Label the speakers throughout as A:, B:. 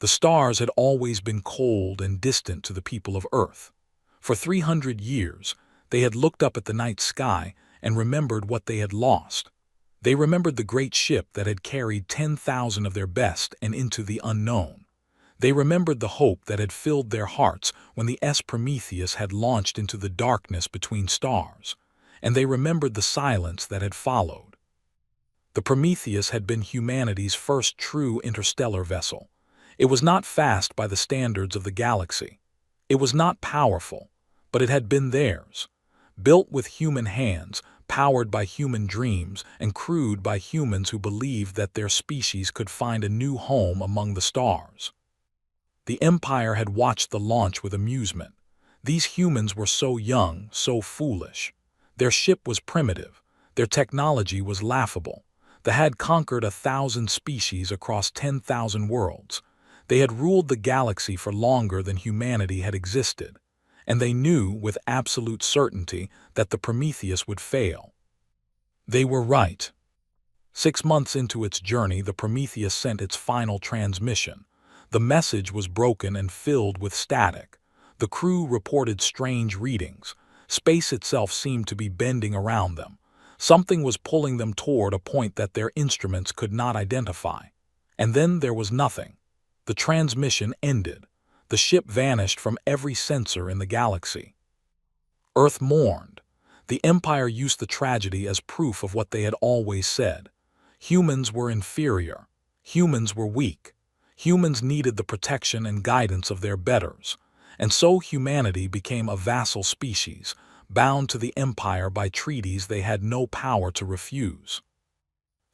A: The stars had always been cold and distant to the people of Earth. For 300 years, they had looked up at the night sky and remembered what they had lost. They remembered the great ship that had carried 10,000 of their best and into the unknown. They remembered the hope that had filled their hearts when the Prometheus had launched into the darkness between stars, and they remembered the silence that had followed. The Prometheus had been humanity's first true interstellar vessel. It was not fast by the standards of the galaxy. It was not powerful, but it had been theirs. Built with human hands, powered by human dreams, and crewed by humans who believed that their species could find a new home among the stars. The Empire had watched the launch with amusement. These humans were so young, so foolish. Their ship was primitive. Their technology was laughable. They had conquered 1,000 species across 10,000 worlds. They had ruled the galaxy for longer than humanity had existed, and they knew with absolute certainty that the Prometheus would fail. They were right. 6 months into its journey, the Prometheus sent its final transmission. The message was broken and filled with static. The crew reported strange readings. Space itself seemed to be bending around them. Something was pulling them toward a point that their instruments could not identify. And then there was nothing. The transmission ended. The ship vanished from every sensor in the galaxy. Earth mourned. The Empire used the tragedy as proof of what they had always said. Humans were inferior. Humans were weak. Humans needed the protection and guidance of their betters. And so humanity became a vassal species, bound to the Empire by treaties they had no power to refuse.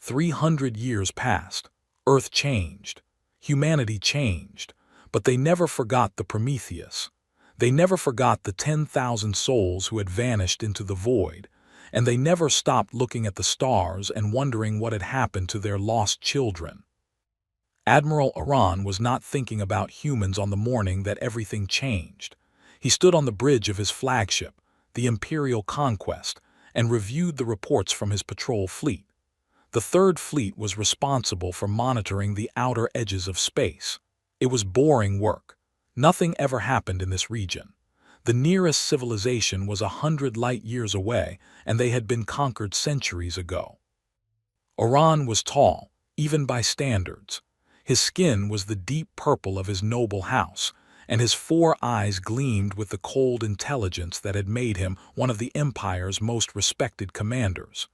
A: 300 years passed. Earth changed. Humanity changed, but they never forgot the Prometheus. They never forgot the 10,000 souls who had vanished into the void, and they never stopped looking at the stars and wondering what had happened to their lost children. Admiral Iran was not thinking about humans on the morning that everything changed. He stood on the bridge of his flagship, the Imperial Conquest, and reviewed the reports from his patrol fleet. The Third Fleet was responsible for monitoring the outer edges of space. It was boring work. Nothing ever happened in this region. The nearest civilization was 100 light-years away, and they had been conquered centuries ago. Iran was tall, even by standards. His skin was the deep purple of his noble house, and his 4 eyes gleamed with the cold intelligence that had made him one of the Empire's most respected commanders.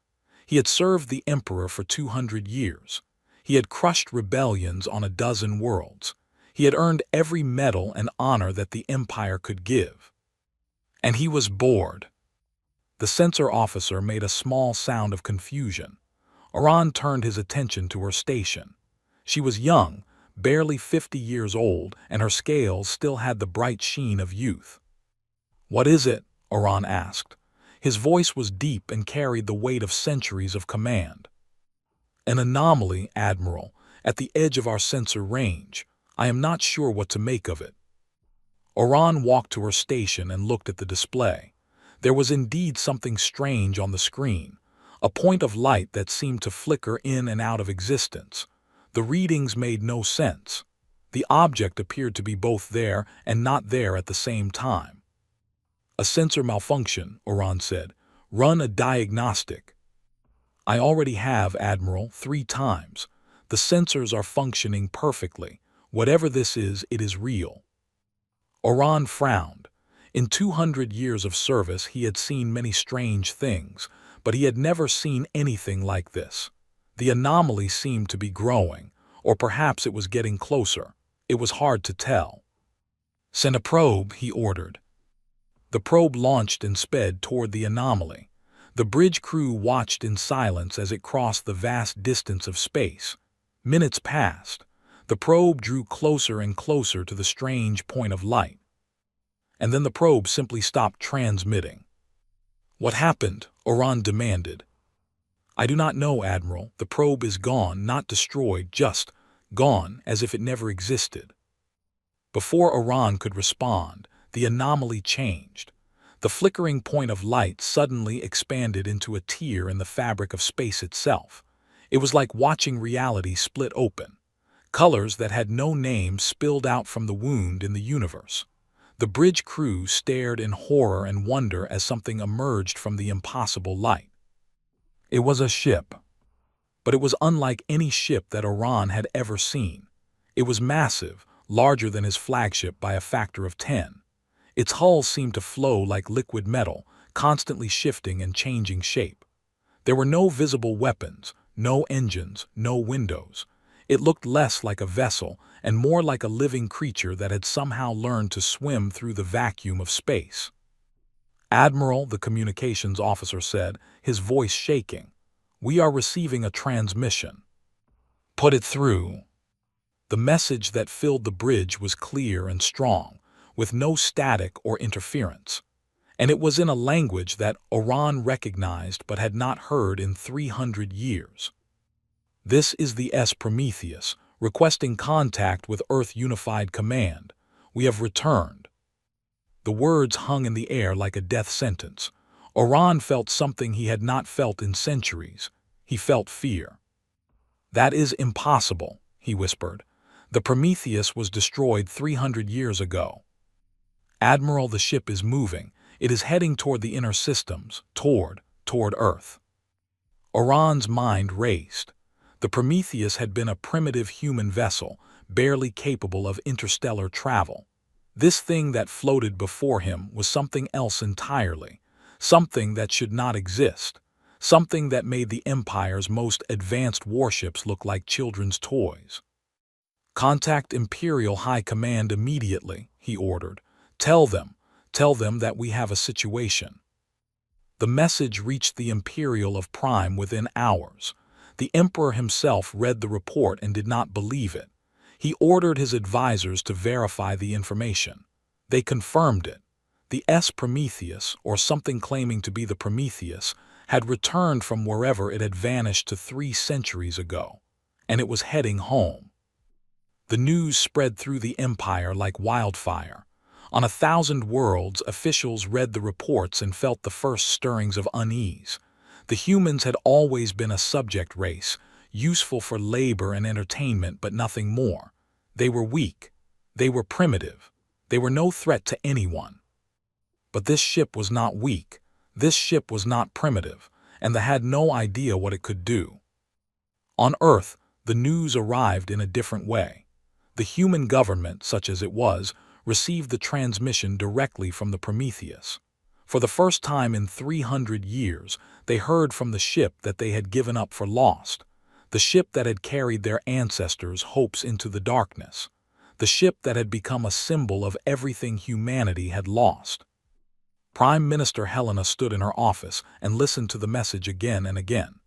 A: He had served the Emperor for 200 years. He had crushed rebellions on a dozen worlds. He had earned every medal and honor that the Empire could give. And he was bored. The censor officer made a small sound of confusion. Iran turned his attention to her station. She was young, barely 50 years old, and her scales still had the bright sheen of youth. "What is it?" Iran asked. His voice was deep and carried the weight of centuries of command. "An anomaly, Admiral, at the edge of our sensor range. I am not sure what to make of it." Iran walked to her station and looked at the display. There was indeed something strange on the screen, a point of light that seemed to flicker in and out of existence. The readings made no sense. The object appeared to be both there and not there at the same time. "A sensor malfunction," Iran said. "Run a diagnostic." "I already have, Admiral, 3 times. The sensors are functioning perfectly. Whatever this is, it is real." Iran frowned. In 200 years of service, he had seen many strange things, but he had never seen anything like this. The anomaly seemed to be growing, or perhaps it was getting closer. It was hard to tell. "Send a probe," he ordered. The probe launched and sped toward the anomaly. The bridge crew watched in silence as it crossed the vast distance of space. Minutes passed. The probe drew closer and closer to the strange point of light. And then the probe simply stopped transmitting. "What happened?" Iran demanded. "I do not know, Admiral. The probe is gone, not destroyed, just gone, as if it never existed." Before Iran could respond, the anomaly changed. The flickering point of light suddenly expanded into a tear in the fabric of space itself. It was like watching reality split open. Colors that had no name spilled out from the wound in the universe. The bridge crew stared in horror and wonder as something emerged from the impossible light. It was a ship. But it was unlike any ship that Oran had ever seen. It was massive, larger than his flagship by a factor of 10. Its hull seemed to flow like liquid metal, constantly shifting and changing shape. There were no visible weapons, no engines, no windows. It looked less like a vessel and more like a living creature that had somehow learned to swim through the vacuum of space. "Admiral," the communications officer said, his voice shaking, "we are receiving a transmission." "Put it through." The message that filled the bridge was clear and strong, with no static or interference. And it was in a language that Oran recognized but had not heard in 300 years. "This is the Prometheus, requesting contact with Earth Unified Command. We have returned." The words hung in the air like a death sentence. Oran felt something he had not felt in centuries. He felt fear. "That is impossible," he whispered. "The Prometheus was destroyed 300 years ago." "Admiral, the ship is moving. It is heading toward the inner systems, toward Earth." Oran's mind raced. The Prometheus had been a primitive human vessel, barely capable of interstellar travel. This thing that floated before him was something else entirely, something that should not exist, something that made the Empire's most advanced warships look like children's toys. "Contact Imperial High Command immediately," he ordered. Tell them that we have a situation." The message reached the Imperial of Prime within hours. The Emperor himself read the report and did not believe it. He ordered his advisors to verify the information. They confirmed it. The Prometheus, or something claiming to be the Prometheus, had returned from wherever it had vanished to 3 centuries ago, and it was heading home. The news spread through the Empire like wildfire. On 1,000 worlds, officials read the reports and felt the first stirrings of unease. The humans had always been a subject race, useful for labor and entertainment, but nothing more. They were weak. They were primitive. They were no threat to anyone. But this ship was not weak. This ship was not primitive, and they had no idea what it could do. On Earth, the news arrived in a different way. The human government, such as it was, received the transmission directly from the Prometheus. For the first time in 300 years, they heard from the ship that they had given up for lost, the ship that had carried their ancestors' hopes into the darkness, the ship that had become a symbol of everything humanity had lost. Prime Minister Helena stood in her office and listened to the message again and again.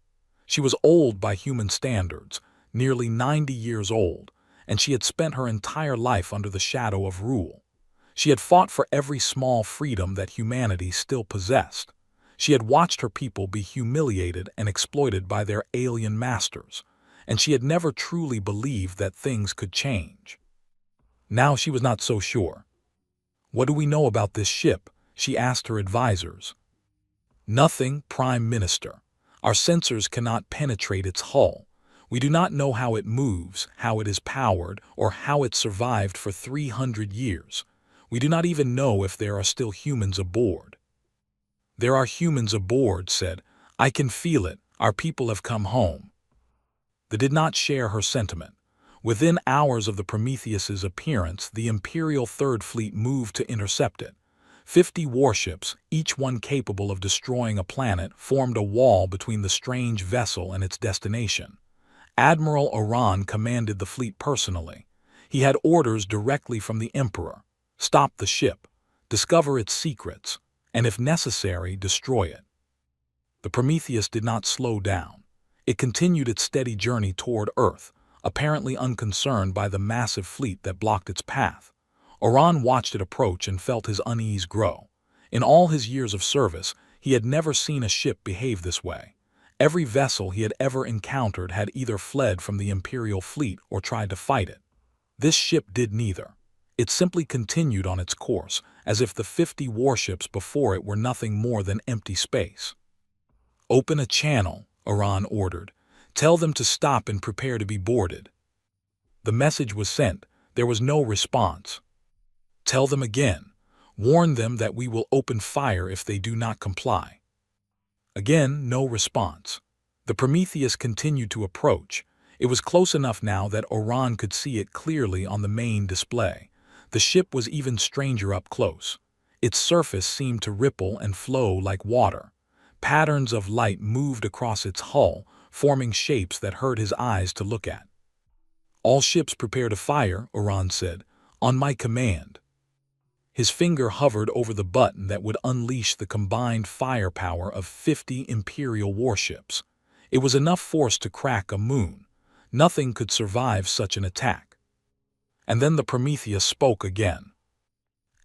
A: She was old by human standards, nearly 90 years old, and she had spent her entire life under the shadow of rule. She had fought for every small freedom that humanity still possessed. She had watched her people be humiliated and exploited by their alien masters, and she had never truly believed that things could change. Now she was not so sure. "What do we know about this ship?" she asked her advisors. "Nothing, Prime Minister. Our sensors cannot penetrate its hull. We do not know how it moves, how it is powered, or how it survived for 300 years. We do not even know if there are still humans aboard." "There are humans aboard," said. "I can feel it. Our people have come home." They did not share her sentiment. Within hours of the Prometheus's appearance, the Imperial Third Fleet moved to intercept it. 50 warships, each one capable of destroying a planet, formed a wall between the strange vessel and its destination. Admiral Oran commanded the fleet personally. He had orders directly from the Emperor. Stop the ship, discover its secrets, and if necessary, destroy it. The Prometheus did not slow down. It continued its steady journey toward Earth, apparently unconcerned by the massive fleet that blocked its path. Oran watched it approach and felt his unease grow. In all his years of service, he had never seen a ship behave this way. Every vessel he had ever encountered had either fled from the Imperial fleet or tried to fight it. This ship did neither. It simply continued on its course, as if the 50 warships before it were nothing more than empty space. "Open a channel," Oran ordered. "Tell them to stop and prepare to be boarded." The message was sent. There was no response. Tell them again. Warn them that we will open fire if they do not comply. Again, no response. The Prometheus continued to approach. It was close enough now that Oran could see it clearly on the main display. The ship was even stranger up close. Its surface seemed to ripple and flow like water. Patterns of light moved across its hull, forming shapes that hurt his eyes to look at. All ships prepare to fire, Oran said, on my command. His finger hovered over the button that would unleash the combined firepower of 50 Imperial warships. It was enough force to crack a moon. Nothing could survive such an attack. And then the Prometheus spoke again.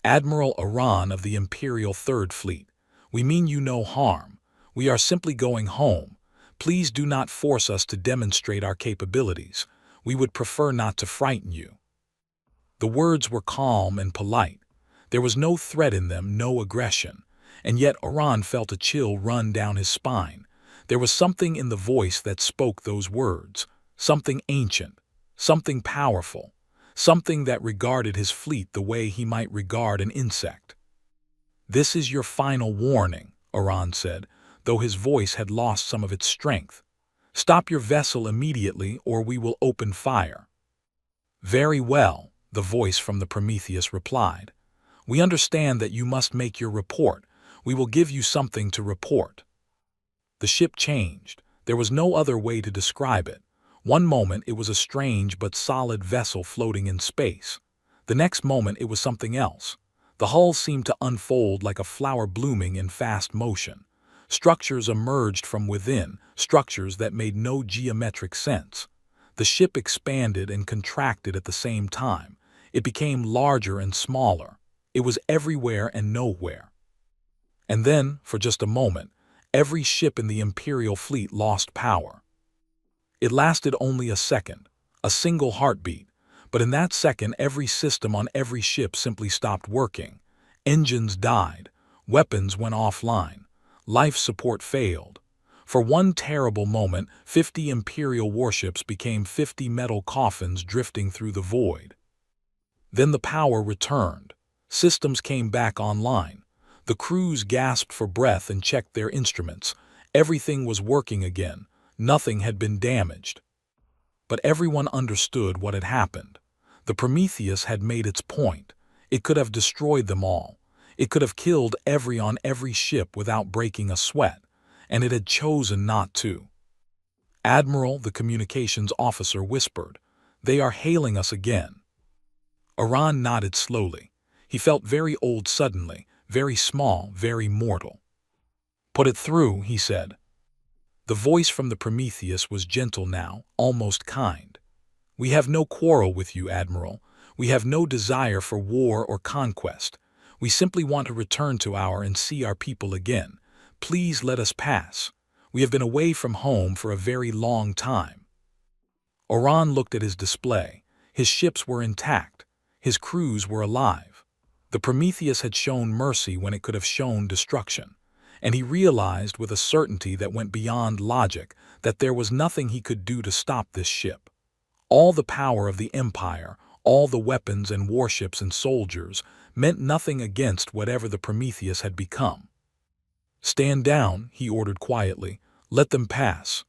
A: Admiral Oran of the Imperial Third Fleet, we mean you no harm. We are simply going home. Please do not force us to demonstrate our capabilities. We would prefer not to frighten you. The words were calm and polite. There was no threat in them, no aggression. And yet Oran felt a chill run down his spine. There was something in the voice that spoke those words, something ancient, something powerful, something that regarded his fleet the way he might regard an insect. This is your final warning, Oran said, though his voice had lost some of its strength. Stop your vessel immediately or we will open fire. Very well, the voice from the Prometheus replied. We understand that you must make your report. We will give you something to report. The ship changed. There was no other way to describe it. One moment it was a strange but solid vessel floating in space. The next moment it was something else. The hull seemed to unfold like a flower blooming in fast motion. Structures emerged from within, structures that made no geometric sense. The ship expanded and contracted at the same time. It became larger and smaller. It was everywhere and nowhere. And then, for just a moment, every ship in the Imperial fleet lost power. It lasted only a second, a single heartbeat, but in that second every system on every ship simply stopped working. Engines died, weapons went offline, life support failed. For one terrible moment, 50 Imperial warships became 50 metal coffins drifting through the void. Then the power returned. Systems came back online. The crews gasped for breath and checked their instruments. Everything was working again. Nothing had been damaged. But everyone understood what had happened. The Prometheus had made its point. It could have destroyed them all. It could have killed on every ship without breaking a sweat, and it had chosen not to. Admiral, the communications officer, whispered, "They are hailing us again." Oran nodded slowly. He felt very old suddenly, very small, very mortal. "Put it through," he said. The voice from the Prometheus was gentle now, almost kind. "We have no quarrel with you, Admiral. We have no desire for war or conquest. We simply want to return to and see our people again. Please let us pass. We have been away from home for a very long time." Oran looked at his display. His ships were intact. His crews were alive. The Prometheus had shown mercy when it could have shown destruction. And he realized with a certainty that went beyond logic that there was nothing he could do to stop this ship. All the power of the Empire, all the weapons and warships and soldiers, meant nothing against whatever the Prometheus had become. "Stand down," he ordered quietly. "Let them pass."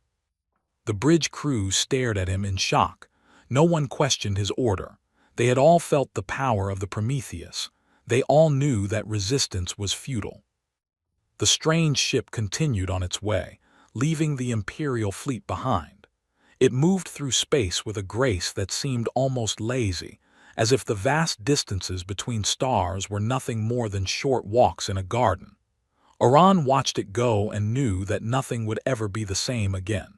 A: The bridge crew stared at him in shock. No one questioned his order. They had all felt the power of the Prometheus. They all knew that resistance was futile. The strange ship continued on its way, leaving the Imperial fleet behind. It moved through space with a grace that seemed almost lazy, as if the vast distances between stars were nothing more than short walks in a garden. Oran watched it go and knew that nothing would ever be the same again.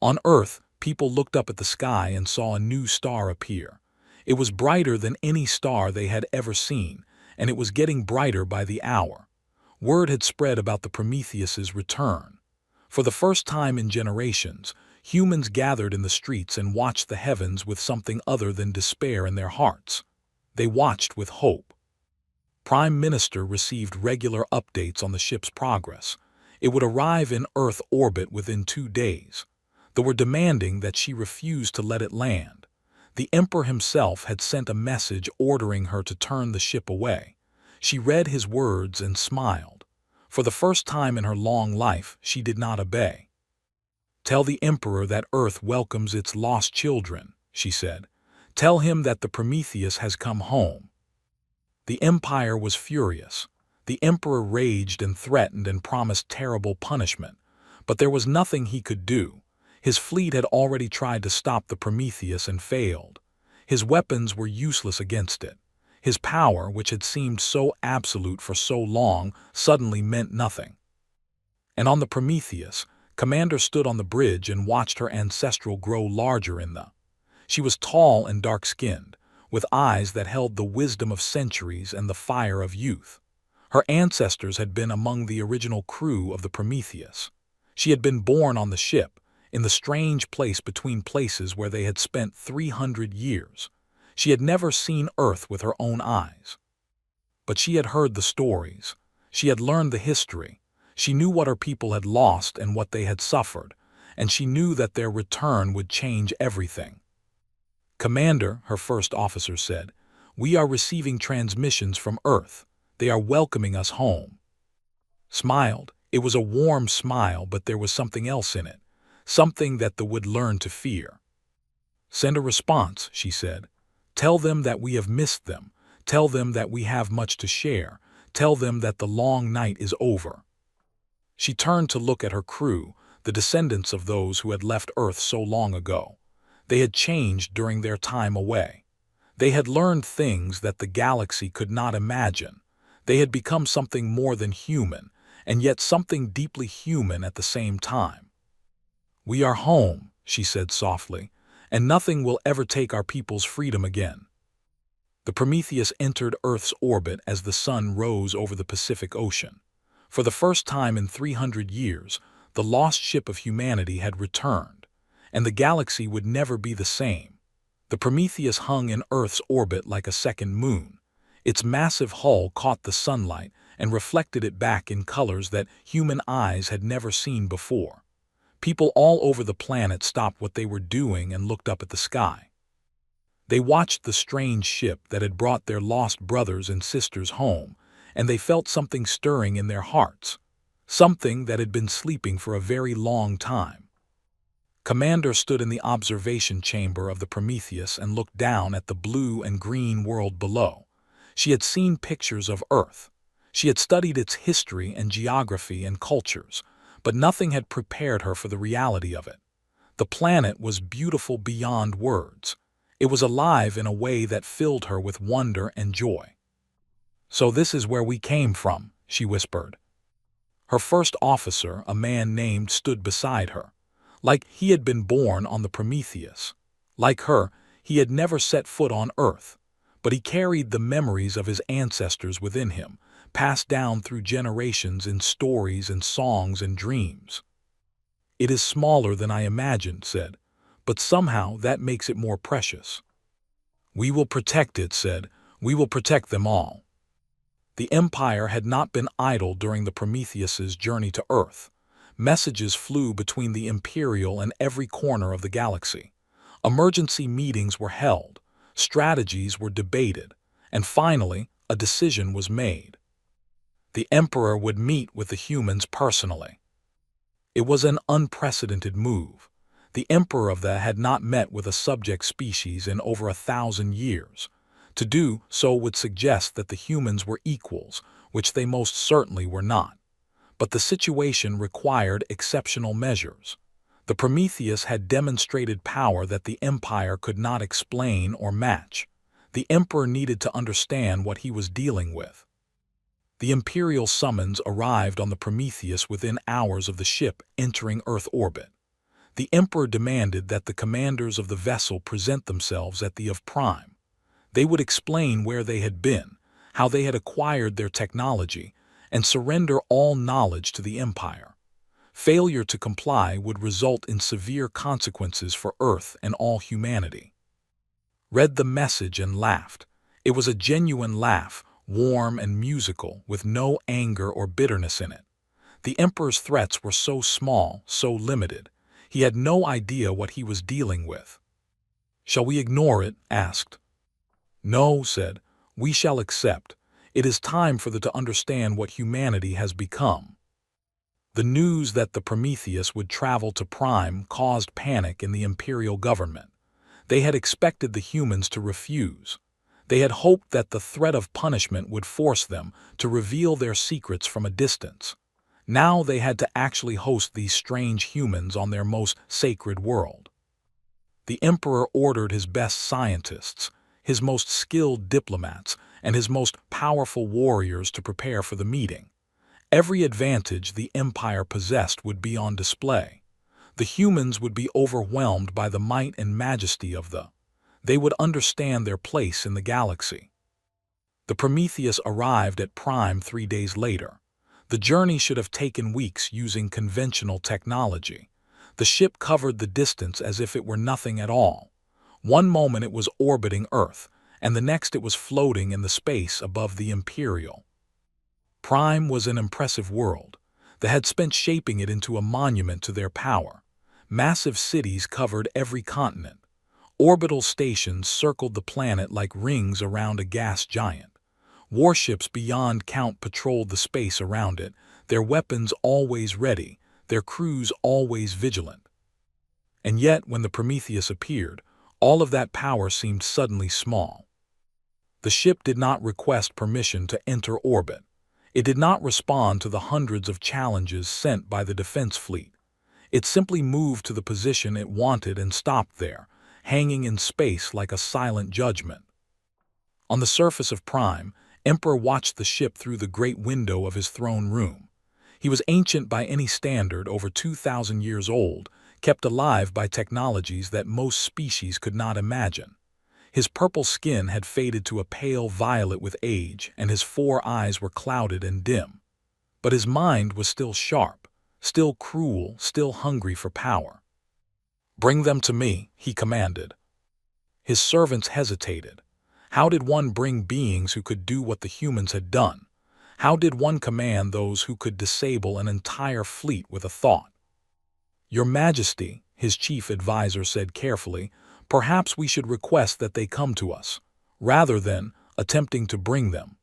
A: On Earth, people looked up at the sky and saw a new star appear. It was brighter than any star they had ever seen, and it was getting brighter by the hour. Word had spread about the Prometheus's return. For the first time in generations, humans gathered in the streets and watched the heavens with something other than despair in their hearts. They watched with hope. Prime Minister received regular updates on the ship's progress. It would arrive in Earth orbit within 2 days. They were demanding that she refuse to let it land. The Emperor himself had sent a message ordering her to turn the ship away. She read his words and smiled. For the first time in her long life, she did not obey. "Tell the Emperor that Earth welcomes its lost children," she said. "Tell him that the Prometheus has come home." The Empire was furious. The Emperor raged and threatened and promised terrible punishment. But there was nothing he could do. His fleet had already tried to stop the Prometheus and failed. His weapons were useless against it. His power, which had seemed so absolute for so long, suddenly meant nothing. And on the Prometheus, Commander stood on the bridge and watched her ancestral grow larger in the... She was tall and dark-skinned, with eyes that held the wisdom of centuries and the fire of youth. Her ancestors had been among the original crew of the Prometheus. She had been born on the ship, in the strange place between places where they had spent 300 years. She had never seen Earth with her own eyes. But she had heard the stories. She had learned the history. She knew what her people had lost and what they had suffered, and she knew that their return would change everything. "Commander," her first officer said, "we are receiving transmissions from Earth. They are welcoming us home." Smiled. It was a warm smile, but there was something else in it, something that they would learn to fear. "Send a response," she said. "Tell them that we have missed them. Tell them that we have much to share. Tell them that the long night is over." She turned to look at her crew, the descendants of those who had left Earth so long ago. They had changed during their time away. They had learned things that the galaxy could not imagine. They had become something more than human, and yet something deeply human at the same time. "We are home," she said softly, "and nothing will ever take our people's freedom again." The Prometheus entered Earth's orbit as the sun rose over the Pacific Ocean. For the first time in 300 years, the lost ship of humanity had returned, and the galaxy would never be the same. The Prometheus hung in Earth's orbit like a second moon. Its massive hull caught the sunlight and reflected it back in colors that human eyes had never seen before. People all over the planet stopped what they were doing and looked up at the sky. They watched the strange ship that had brought their lost brothers and sisters home, and they felt something stirring in their hearts, something that had been sleeping for a very long time. Commander stood in the observation chamber of the Prometheus and looked down at the blue and green world below. She had seen pictures of Earth. She had studied its history and geography and cultures, but nothing had prepared her for the reality of it. The planet was beautiful beyond words. It was alive in a way that filled her with wonder and joy. "So this is where we came from," she whispered. Her first officer, a man named, stood beside her. Like he had been born on the Prometheus. Like her, he had never set foot on Earth, but he carried the memories of his ancestors within him, passed down through generations in stories and songs and dreams. "It is smaller than I imagined," said, "but somehow that makes it more precious." "We will protect it," said, "we will protect them all." The Empire had not been idle during the Prometheus's journey to Earth. Messages flew between the Imperial and every corner of the galaxy. Emergency meetings were held, strategies were debated, and finally, a decision was made. The Emperor would meet with the humans personally. It was an unprecedented move. The Emperor of the had not met with a subject species in over 1,000 years. To do so would suggest that the humans were equals, which they most certainly were not. But the situation required exceptional measures. The Prometheus had demonstrated power that the Empire could not explain or match. The Emperor needed to understand what he was dealing with. The Imperial summons arrived on the Prometheus within hours of the ship entering Earth orbit. The Emperor demanded that the commanders of the vessel present themselves at the of Prime. They would explain where they had been, how they had acquired their technology, and surrender all knowledge to the Empire. Failure to comply would result in severe consequences for Earth and all humanity. Read the message and laughed. It was a genuine laugh, warm and musical, with no anger or bitterness in it. The Emperor's threats were so small, so limited. He had no idea what he was dealing with. Shall we ignore it? Asked. No, said. We shall accept. It is time for them to understand what humanity has become. The news that the Prometheus would travel to Prime caused panic in the imperial government. They had expected the humans to refuse. They had hoped that the threat of punishment would force them to reveal their secrets from a distance. Now they had to actually host these strange humans on their most sacred world. The emperor ordered his best scientists, his most skilled diplomats, and his most powerful warriors to prepare for the meeting. Every advantage the empire possessed would be on display. The humans would be overwhelmed by the might and majesty of they would understand their place in the galaxy. The Prometheus arrived at Prime 3 days later. The journey should have taken weeks using conventional technology. The ship covered the distance as if it were nothing at all. One moment it was orbiting Earth, and the next it was floating in the space above the Imperial. Prime was an impressive world. They had spent shaping it into a monument to their power. Massive cities covered every continent. Orbital stations circled the planet like rings around a gas giant. Warships beyond count patrolled the space around it, their weapons always ready, their crews always vigilant. And yet, when the Prometheus appeared, all of that power seemed suddenly small. The ship did not request permission to enter orbit. It did not respond to the hundreds of challenges sent by the defense fleet. It simply moved to the position it wanted and stopped there, hanging in space like a silent judgment. On the surface of Prime, Emperor watched the ship through the great window of his throne room. He was ancient by any standard, over 2,000 years old, kept alive by technologies that most species could not imagine. His purple skin had faded to a pale violet with age, and his 4 eyes were clouded and dim. But his mind was still sharp, still cruel, still hungry for power. "Bring them to me," he commanded. His servants hesitated. How did one bring beings who could do what the humans had done? How did one command those who could disable an entire fleet with a thought? "Your Majesty," his chief advisor said carefully, "perhaps we should request that they come to us, rather than attempting to bring them."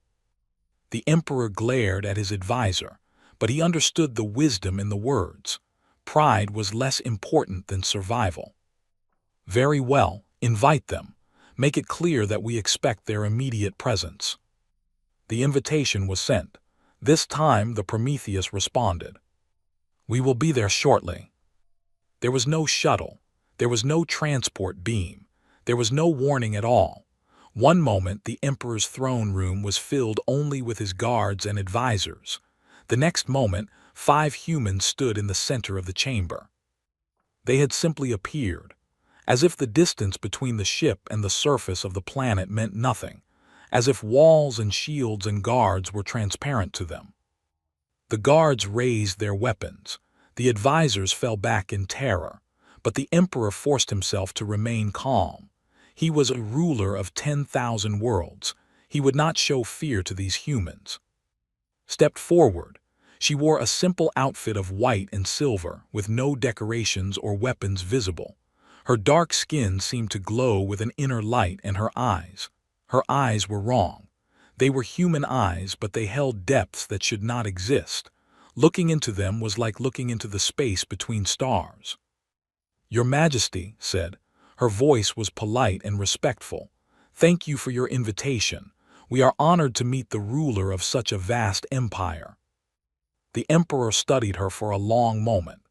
A: The emperor glared at his advisor, but he understood the wisdom in the words. Pride was less important than survival. "Very well, invite them. Make it clear that we expect their immediate presence." The invitation was sent. This time the Prometheus responded. "We will be there shortly." There was no shuttle. There was no transport beam. There was no warning at all. One moment the emperor's throne room was filled only with his guards and advisors. The next moment 5 humans stood in the center of the chamber. They had simply appeared, as if the distance between the ship and the surface of the planet meant nothing, as if walls and shields and guards were transparent to them. The guards raised their weapons. The advisors fell back in terror, but the emperor forced himself to remain calm. He was a ruler of 10,000 worlds. He would not show fear to these humans. Stepped forward. She wore a simple outfit of white and silver, with no decorations or weapons visible. Her dark skin seemed to glow with an inner light, and her eyes were wrong. They were human eyes, but they held depths that should not exist. Looking into them was like looking into the space between stars. "Your Majesty," said. Her voice was polite and respectful. "Thank you for your invitation. We are honored to meet the ruler of such a vast empire." The emperor studied her for a long moment.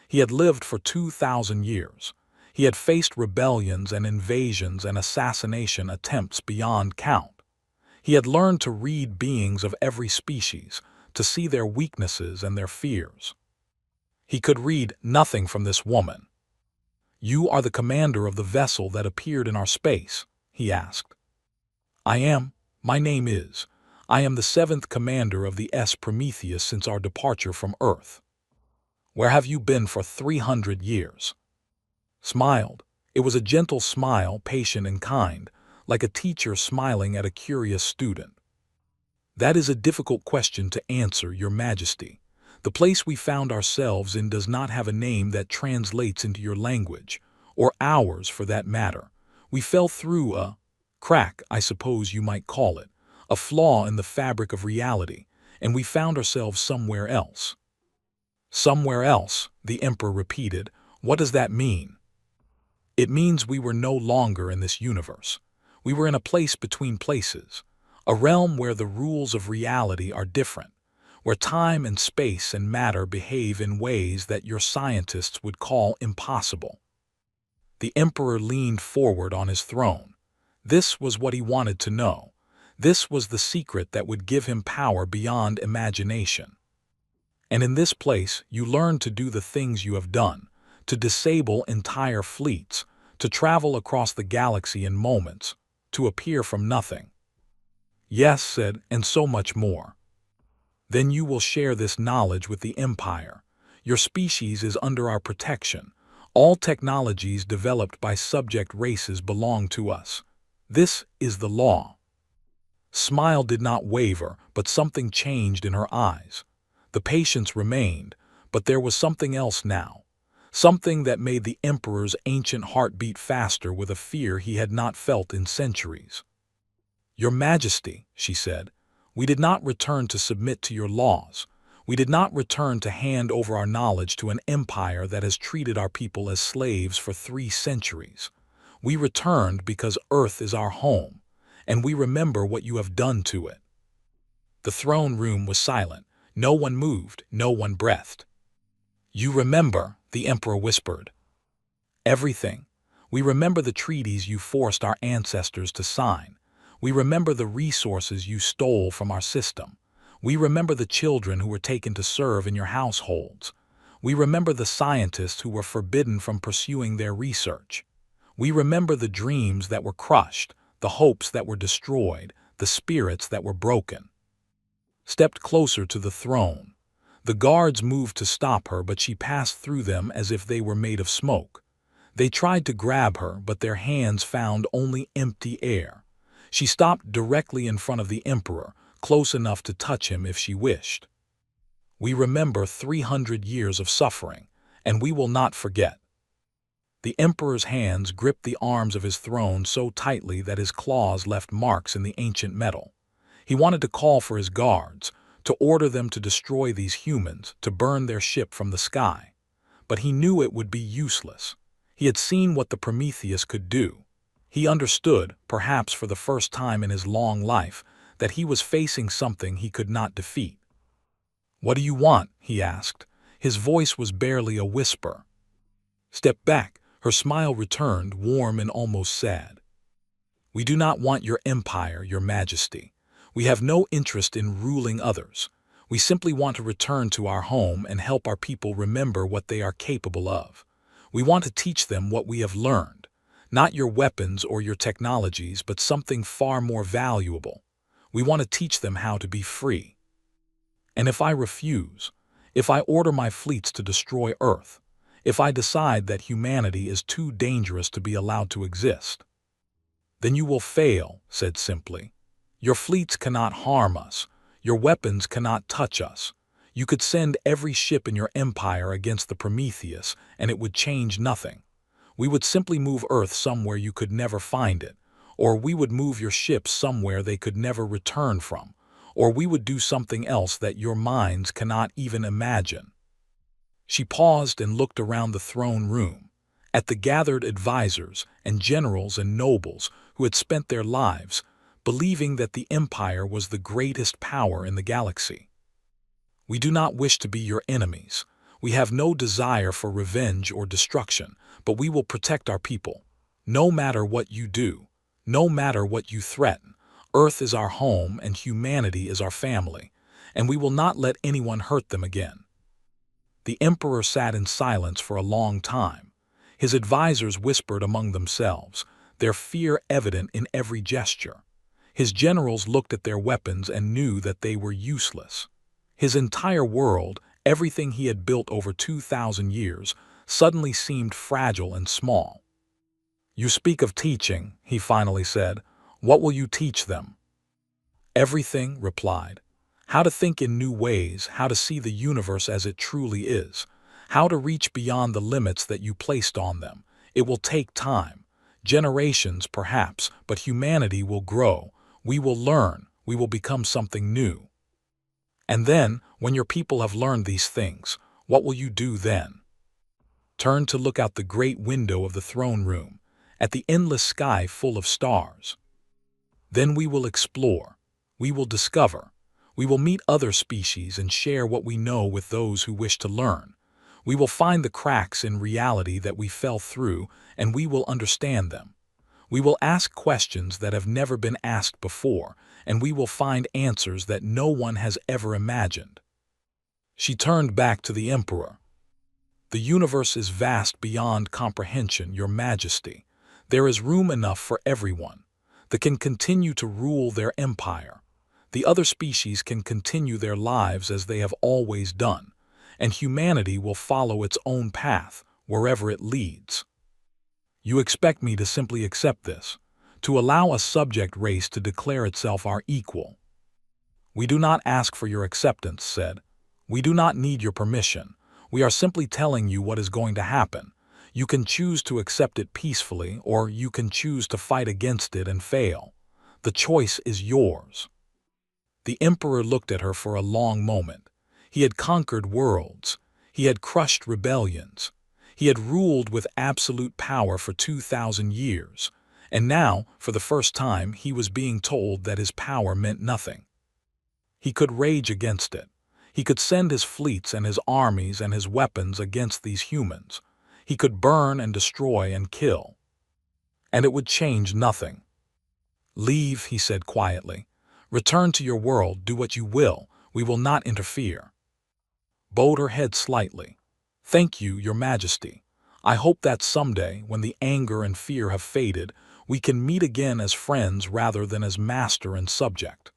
A: He had lived for 2,000 years. He had faced rebellions and invasions and assassination attempts beyond count. He had learned to read beings of every species, to see their weaknesses and their fears. He could read nothing from this woman. "You are the commander of the vessel that appeared in our space?" he asked. "I am. My name is. I am the 7th commander of the Prometheus since our departure from Earth." "Where have you been for 300 years?" Smiled. It was a gentle smile, patient and kind, like a teacher smiling at a curious student. "That is a difficult question to answer, Your Majesty. The place we found ourselves in does not have a name that translates into your language, or ours for that matter. We fell through a crack, I suppose you might call it, a flaw in the fabric of reality, and we found ourselves somewhere else. Somewhere else, the Emperor repeated. What does that mean? It means we were no longer in this universe. We were in a place between places, a realm where the rules of reality are different, where time and space and matter behave in ways that your scientists would call impossible. The Emperor leaned forward on his throne. This was what he wanted to know. This was the secret that would give him power beyond imagination. And in this place, you learn to do the things you have done, to disable entire fleets, to travel across the galaxy in moments, to appear from nothing. Yes, said, and so much more. Then you will share this knowledge with the Empire. Your species is under our protection. All technologies developed by subject races belong to us. This is the law. Smile did not waver, but something changed in her eyes. The patience remained, but there was something else now. Something that made the Emperor's ancient heart beat faster with a fear he had not felt in centuries. Your Majesty, she said, we did not return to submit to your laws. We did not return to hand over our knowledge to an empire that has treated our people as slaves for 3 centuries. We returned because Earth is our home, and we remember what you have done to it. The throne room was silent. No one moved, no one breathed. You remember, the Emperor whispered. Everything. We remember the treaties you forced our ancestors to sign. We remember the resources you stole from our system. We remember the children who were taken to serve in your households. We remember the scientists who were forbidden from pursuing their research. We remember the dreams that were crushed, the hopes that were destroyed, the spirits that were broken. Stepped closer to the throne. The guards moved to stop her, but she passed through them as if they were made of smoke. They tried to grab her, but their hands found only empty air. She stopped directly in front of the Emperor, close enough to touch him if she wished. We remember 300 years of suffering, and we will not forget. The Emperor's hands gripped the arms of his throne so tightly that his claws left marks in the ancient metal. He wanted to call for his guards, to order them to destroy these humans, to burn their ship from the sky. But he knew it would be useless. He had seen what the Prometheus could do. He understood, perhaps for the first time in his long life, that he was facing something he could not defeat. What do you want? He asked. His voice was barely a whisper. Step back. Her smile returned, warm and almost sad. We do not want your empire, your majesty. We have no interest in ruling others. We simply want to return to our home and help our people remember what they are capable of. We want to teach them what we have learned. Not your weapons or your technologies, but something far more valuable. We want to teach them how to be free. And if I refuse, if I order my fleets to destroy Earth, if I decide that humanity is too dangerous to be allowed to exist, then you will fail, said simply. Your fleets cannot harm us. Your weapons cannot touch us. You could send every ship in your empire against the Prometheus, and it would change nothing. We would simply move Earth somewhere you could never find it, or we would move your ships somewhere they could never return from, or we would do something else that your minds cannot even imagine. She paused and looked around the throne room, at the gathered advisors and generals and nobles who had spent their lives believing that the Empire was the greatest power in the galaxy. We do not wish to be your enemies. We have no desire for revenge or destruction, but we will protect our people. No matter what you do, no matter what you threaten, Earth is our home and humanity is our family, and we will not let anyone hurt them again. The Emperor sat in silence for a long time. His advisors whispered among themselves, their fear evident in every gesture. His generals looked at their weapons and knew that they were useless. His entire world, everything he had built over 2,000 years, suddenly seemed fragile and small. You speak of teaching, he finally said. What will you teach them? Everything, replied. How to think in new ways, how to see the universe as it truly is, how to reach beyond the limits that you placed on them. It will take time. Generations, perhaps, but humanity will grow. We will learn. We will become something new. And then, when your people have learned these things, what will you do then? Turn to look out the great window of the throne room, at the endless sky full of stars. Then we will explore. We will discover. We will meet other species and share what we know with those who wish to learn. We will find the cracks in reality that we fell through, and we will understand them. We will ask questions that have never been asked before, and we will find answers that no one has ever imagined. She turned back to the emperor. The universe is vast beyond comprehension, Your Majesty. There is room enough for everyone. They can continue to rule their empire. The other species can continue their lives as they have always done, and humanity will follow its own path, wherever it leads. You expect me to simply accept this, to allow a subject race to declare itself our equal? We do not ask for your acceptance, said. We do not need your permission. We are simply telling you what is going to happen. You can choose to accept it peacefully, or you can choose to fight against it and fail. The choice is yours. The emperor looked at her for a long moment. He had conquered worlds. He had crushed rebellions. He had ruled with absolute power for 2,000 years. And now, for the first time, he was being told that his power meant nothing. He could rage against it. He could send his fleets and his armies and his weapons against these humans. He could burn and destroy and kill. And it would change nothing. Leave, he said quietly. Return to your world, do what you will. We will not interfere. Bowed her head slightly. Thank you, Your Majesty. I hope that someday, when the anger and fear have faded, we can meet again as friends rather than as master and subject.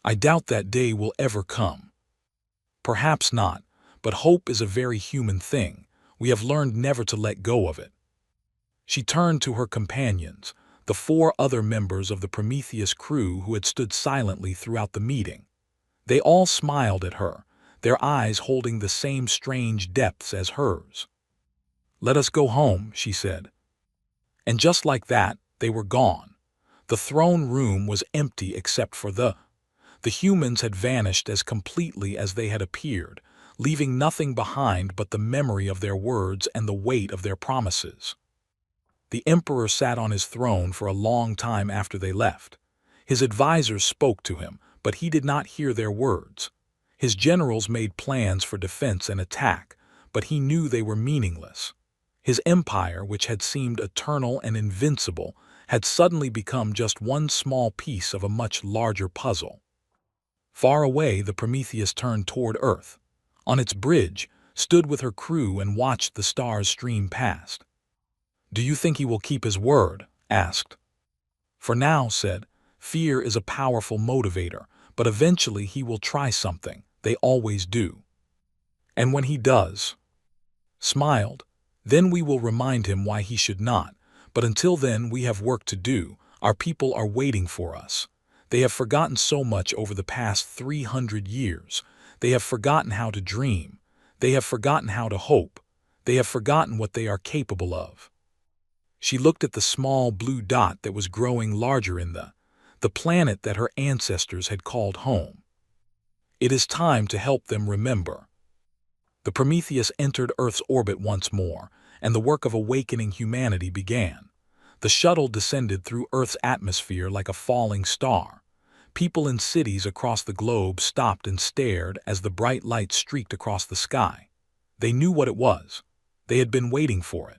A: I doubt that day will ever come. Perhaps not, but hope is a very human thing. We have learned never to let go of it. She turned to her companions, the 4 other members of the Prometheus crew who had stood silently throughout the meeting. They all smiled at her, their eyes holding the same strange depths as hers. Let us go home, she said. And just like that, they were gone. The throne room was empty except for the humans had vanished as completely as they had appeared, leaving nothing behind but the memory of their words and the weight of their promises. The emperor sat on his throne for a long time after they left. His advisors spoke to him, but he did not hear their words. His generals made plans for defense and attack, but he knew they were meaningless. His empire, which had seemed eternal and invincible, had suddenly become just one small piece of a much larger puzzle. Far away, the Prometheus turned toward Earth. On its bridge, stood with her crew and watched the stars stream past. Do you think he will keep his word? Asked. For now, said, fear is a powerful motivator, but eventually he will try something. They always do. And when he does, smiled, then we will remind him why he should not. But until then, we have work to do. Our people are waiting for us. They have forgotten so much over the past 300 years. They have forgotten how to dream. They have forgotten how to hope. They have forgotten what they are capable of. She looked at the small blue dot that was growing larger in the planet that her ancestors had called home. It is time to help them remember. The Prometheus entered Earth's orbit once more, and the work of awakening humanity began. The shuttle descended through Earth's atmosphere like a falling star. People in cities across the globe stopped and stared as the bright light streaked across the sky. They knew what it was. They had been waiting for it.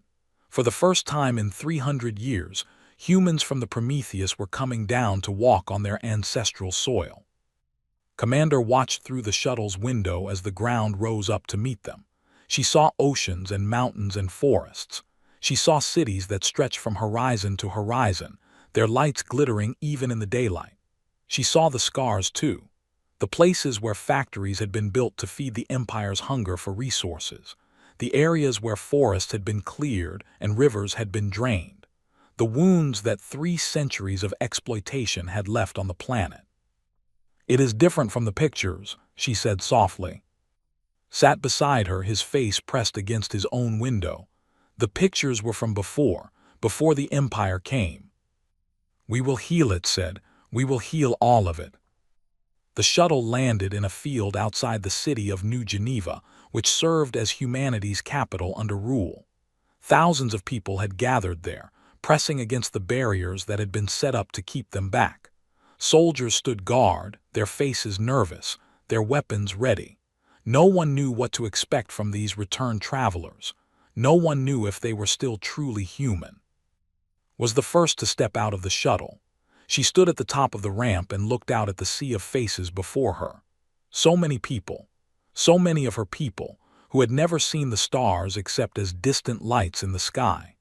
A: For the first time in 300 years, humans from the Prometheus were coming down to walk on their ancestral soil. Commander watched through the shuttle's window as the ground rose up to meet them. She saw oceans and mountains and forests. She saw cities that stretched from horizon to horizon, their lights glittering even in the daylight. She saw the scars, too, the places where factories had been built to feed the empire's hunger for resources, the areas where forests had been cleared and rivers had been drained, the wounds that 3 centuries of exploitation had left on the planet. It is different from the pictures, she said softly. Sat beside her, his face pressed against his own window. The pictures were from before, before the empire came. "We will heal it," said. "We will heal all of it." The shuttle landed in a field outside the city of New Geneva, which served as humanity's capital under rule. Thousands of people had gathered there, pressing against the barriers that had been set up to keep them back. Soldiers stood guard, their faces nervous, their weapons ready. No one knew what to expect from these returned travelers. No one knew if they were still truly human. Was the first to step out of the shuttle. She stood at the top of the ramp and looked out at the sea of faces before her. So many people, so many of her people, who had never seen the stars except as distant lights in the sky,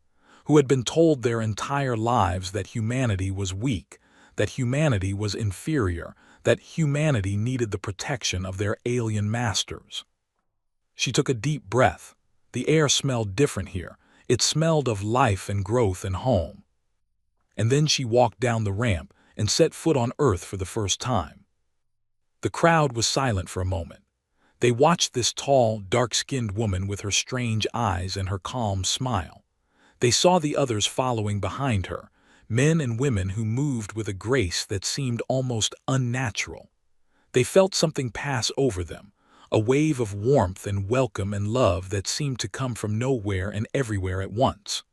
A: who had been told their entire lives that humanity was weak, that humanity was inferior, that humanity needed the protection of their alien masters. She took a deep breath. The air smelled different here. It smelled of life and growth and home. And then she walked down the ramp and set foot on Earth for the first time. The crowd was silent for a moment. They watched this tall, dark-skinned woman with her strange eyes and her calm smile. They saw the others following behind her, men and women who moved with a grace that seemed almost unnatural. They felt something pass over them, a wave of warmth and welcome and love that seemed to come from nowhere and everywhere at once.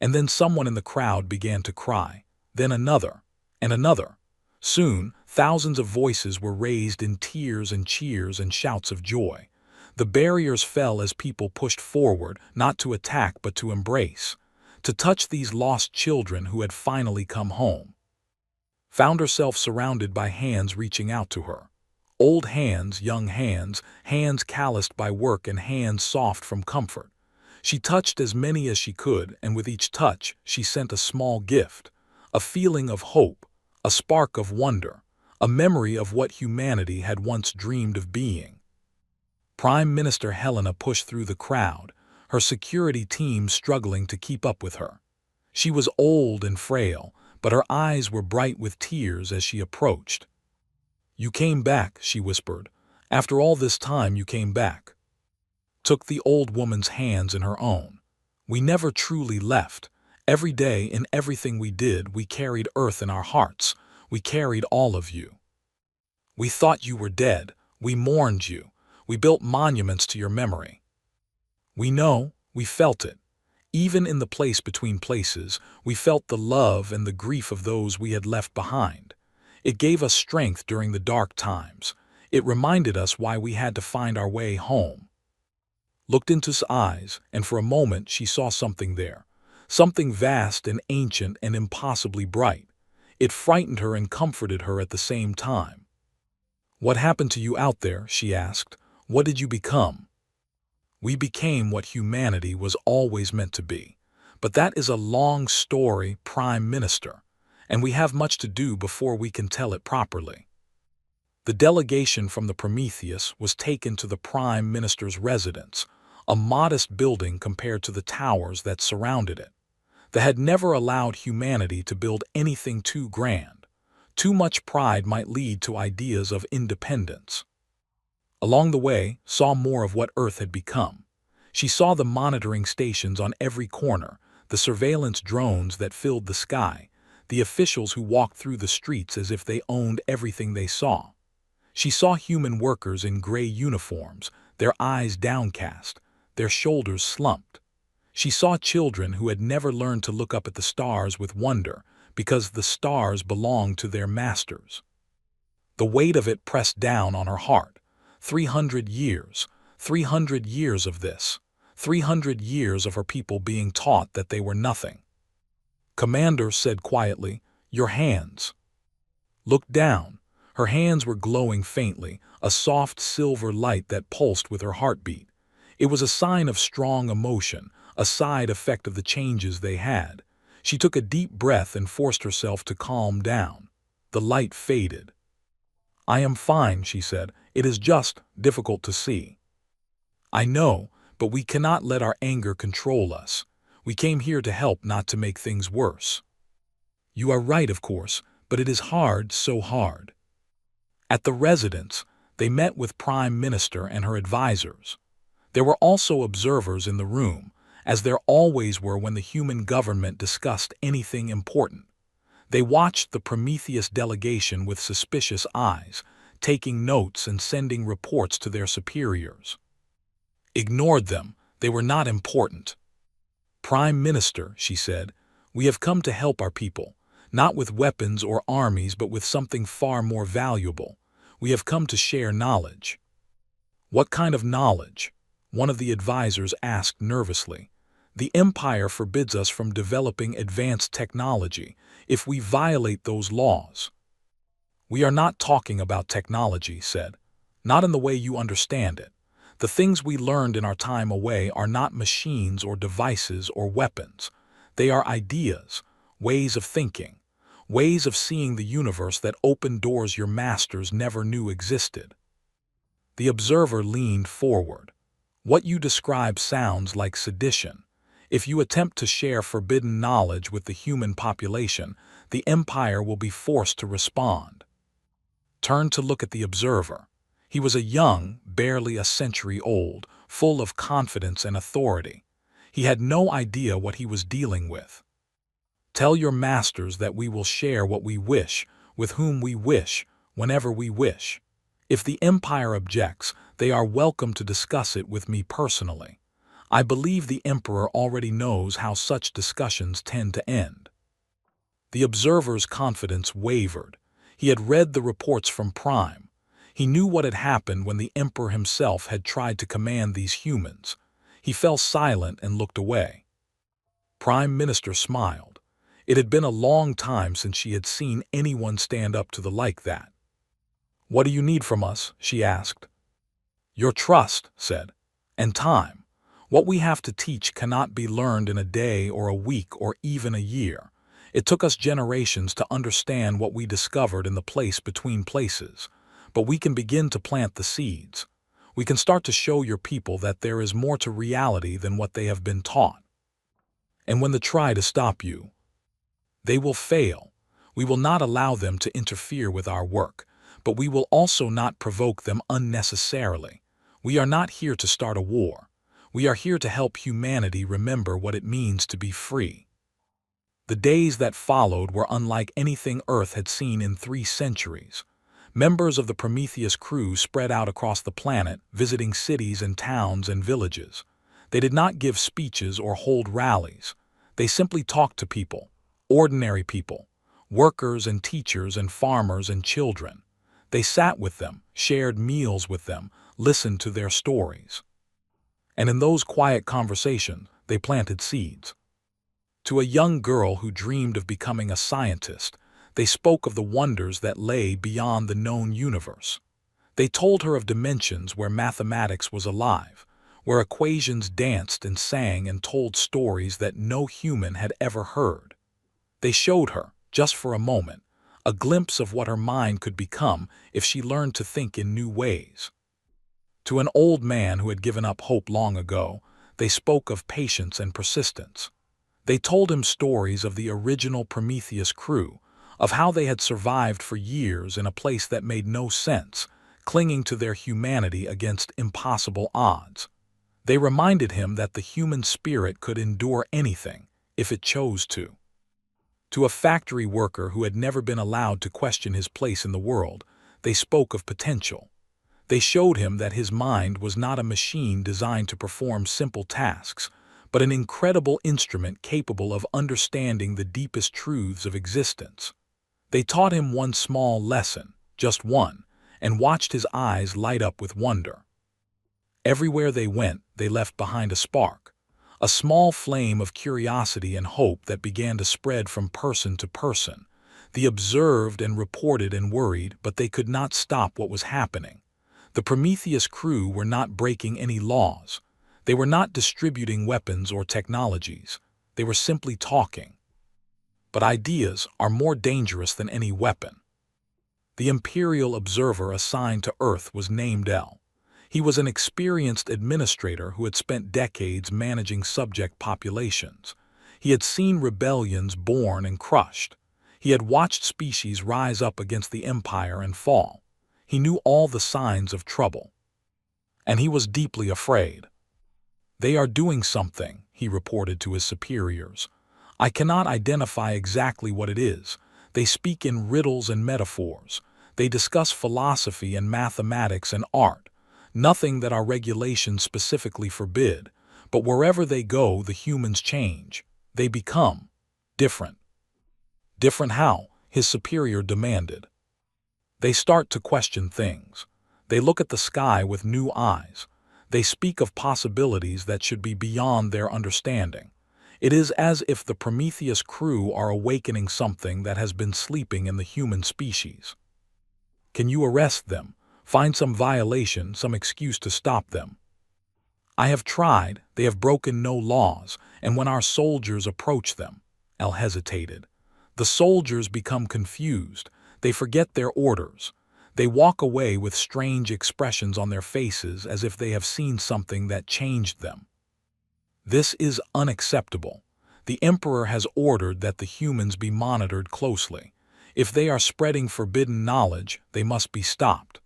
A: And then someone in the crowd began to cry, then another, and another. Soon, thousands of voices were raised in tears and cheers and shouts of joy. The barriers fell as people pushed forward, not to attack but to embrace, to touch these lost children who had finally come home. Found herself surrounded by hands reaching out to her. Old hands, young hands, hands calloused by work and hands soft from comfort. She touched as many as she could, and with each touch she sent a small gift, a feeling of hope, a spark of wonder, a memory of what humanity had once dreamed of being. Prime Minister Helena pushed through the crowd, her security team struggling to keep up with her. She was old and frail, but her eyes were bright with tears as she approached. "You came back," she whispered. "After all this time you came back." Took the old woman's hands in her own. "We never truly left. Every day, in everything we did, we carried Earth in our hearts. We carried all of you. We thought you were dead. We mourned you. We built monuments to your memory. We know, we felt it. Even in the place between places, we felt the love and the grief of those we had left behind. It gave us strength during the dark times. It reminded us why we had to find our way home." Looked into his eyes, and for a moment she saw something there, something vast and ancient and impossibly bright. It frightened her and comforted her at the same time. "What happened to you out there?" she asked. "What did you become?" "We became what humanity was always meant to be. But that is a long story, Prime Minister, and we have much to do before we can tell it properly." The delegation from the Prometheus was taken to the Prime Minister's residence, a modest building compared to the towers that surrounded it. They had never allowed humanity to build anything too grand. Too much pride might lead to ideas of independence. Along the way, saw more of what Earth had become. She saw the monitoring stations on every corner, the surveillance drones that filled the sky, the officials who walked through the streets as if they owned everything they saw. She saw human workers in gray uniforms, their eyes downcast, their shoulders slumped. She saw children who had never learned to look up at the stars with wonder because the stars belonged to their masters. The weight of it pressed down on her heart. 300 years, 300 years of this, 300 years of her people being taught that they were nothing. Commander said quietly, "Your hands." Looked down. Her hands were glowing faintly, a soft silver light that pulsed with her heartbeat. It was a sign of strong emotion, a side effect of the changes they had. She took a deep breath and forced herself to calm down. The light faded. "I am fine," she said. "It is just difficult to see." "I know, but we cannot let our anger control us. We came here to help, not to make things worse." "You are right, of course, but it is hard, so hard." At the residence, they met with Prime Minister and her advisors. There were also observers in the room, as there always were when the human government discussed anything important. They watched the Prometheus delegation with suspicious eyes, taking notes and sending reports to their superiors. Ignored them, they were not important. "Prime Minister," she said, "we have come to help our people, not with weapons or armies but with something far more valuable. We have come to share knowledge." "What kind of knowledge?" one of the advisors asked nervously. "The Empire forbids us from developing advanced technology if we violate those laws." "We are not talking about technology," said. "Not in the way you understand it. The things we learned in our time away are not machines or devices or weapons. They are ideas, ways of thinking, ways of seeing the universe that open doors your masters never knew existed." The observer leaned forward. "What you describe sounds like sedition. If you attempt to share forbidden knowledge with the human population, the Empire will be forced to respond." Turned to look at the observer. He was a young, barely a century old, full of confidence and authority. He had no idea what he was dealing with. "Tell your masters that we will share what we wish, with whom we wish, whenever we wish. If the Empire objects, they are welcome to discuss it with me personally. I believe the Emperor already knows how such discussions tend to end." The observer's confidence wavered. He had read the reports from Prime. He knew what had happened when the Emperor himself had tried to command these humans. He fell silent and looked away. Prime Minister smiled. It had been a long time since she had seen anyone stand up to the like that. "What do you need from us?" she asked. "Your trust," said, "and time. What we have to teach cannot be learned in a day or a week or even a year. It took us generations to understand what we discovered in the place between places, but we can begin to plant the seeds. We can start to show your people that there is more to reality than what they have been taught. And when they try to stop you, they will fail. We will not allow them to interfere with our work, but we will also not provoke them unnecessarily. We are not here to start a war. We are here to help humanity remember what it means to be free." The days that followed were unlike anything Earth had seen in 3 centuries. Members of the Prometheus crew spread out across the planet, visiting cities and towns and villages. They did not give speeches or hold rallies. They simply talked to people, ordinary people, workers and teachers and farmers and children. They sat with them, shared meals with them, listened to their stories. And in those quiet conversations, they planted seeds. To a young girl who dreamed of becoming a scientist, they spoke of the wonders that lay beyond the known universe. They told her of dimensions where mathematics was alive, where equations danced and sang and told stories that no human had ever heard. They showed her, just for a moment, a glimpse of what her mind could become if she learned to think in new ways. To an old man who had given up hope long ago, they spoke of patience and persistence. They told him stories of the original Prometheus crew, of how they had survived for years in a place that made no sense, clinging to their humanity against impossible odds. They reminded him that the human spirit could endure anything, if it chose to. To a factory worker who had never been allowed to question his place in the world, they spoke of potential. They showed him that his mind was not a machine designed to perform simple tasks, but an incredible instrument capable of understanding the deepest truths of existence. They taught him one small lesson, just one, and watched his eyes light up with wonder. Everywhere they went, they left behind a spark, a small flame of curiosity and hope that began to spread from person to person. They observed and reported and worried, but they could not stop what was happening. The Prometheus crew were not breaking any laws. They were not distributing weapons or technologies. They were simply talking. But ideas are more dangerous than any weapon. The Imperial observer assigned to Earth was named L. He was an experienced administrator who had spent decades managing subject populations. He had seen rebellions born and crushed. He had watched species rise up against the Empire and fall. He knew all the signs of trouble. And he was deeply afraid. They are doing something, he reported to his superiors. I cannot identify exactly what it is. They speak in riddles and metaphors. They discuss philosophy and mathematics and art, nothing that our regulations specifically forbid. But wherever they go, the humans change. They become different. Different how? His superior demanded. They start to question things. They look at the sky with new eyes. They speak of possibilities that should be beyond their understanding. It is as if the Prometheus crew are awakening something that has been sleeping in the human species. Can you arrest them? Find some violation, some excuse to stop them. I have tried. They have broken no laws, and when our soldiers approach them, El hesitated. The soldiers become confused. They forget their orders. They walk away with strange expressions on their faces as if they have seen something that changed them. This is unacceptable. The Emperor has ordered that the humans be monitored closely. If they are spreading forbidden knowledge, they must be stopped.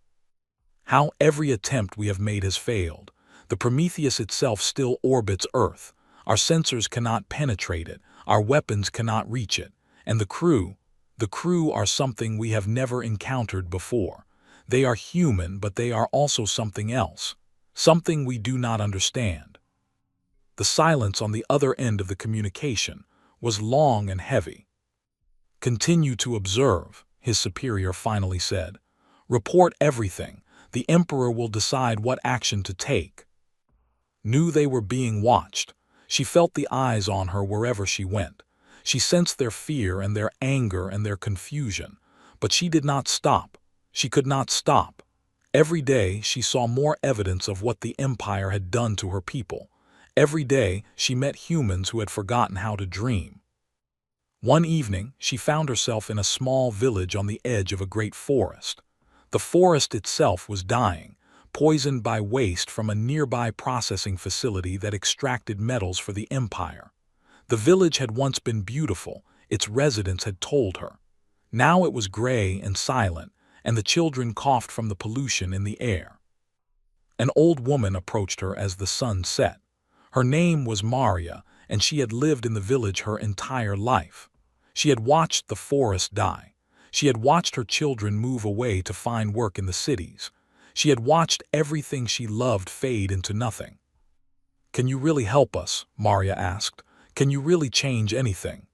A: How every attempt we have made has failed. The Prometheus itself still orbits Earth. Our sensors cannot penetrate it. Our weapons cannot reach it. And the crew are something we have never encountered before. They are human, but they are also something else. Something we do not understand. The silence on the other end of the communication was long and heavy. Continue to observe, his superior finally said. Report everything. The Emperor will decide what action to take. Knew they were being watched. She felt the eyes on her wherever she went. She sensed their fear and their anger and their confusion. But she did not stop. She could not stop. Every day she saw more evidence of what the Empire had done to her people. Every day she met humans who had forgotten how to dream. One evening she found herself in a small village on the edge of a great forest. The forest itself was dying, poisoned by waste from a nearby processing facility that extracted metals for the Empire. The village had once been beautiful, its residents had told her. Now it was gray and silent, and the children coughed from the pollution in the air. An old woman approached her as the sun set. Her name was Maria, and she had lived in the village her entire life. She had watched the forest die. She had watched her children move away to find work in the cities. She had watched everything she loved fade into nothing. "Can you really help us?" Maria asked. "Can you really change anything?"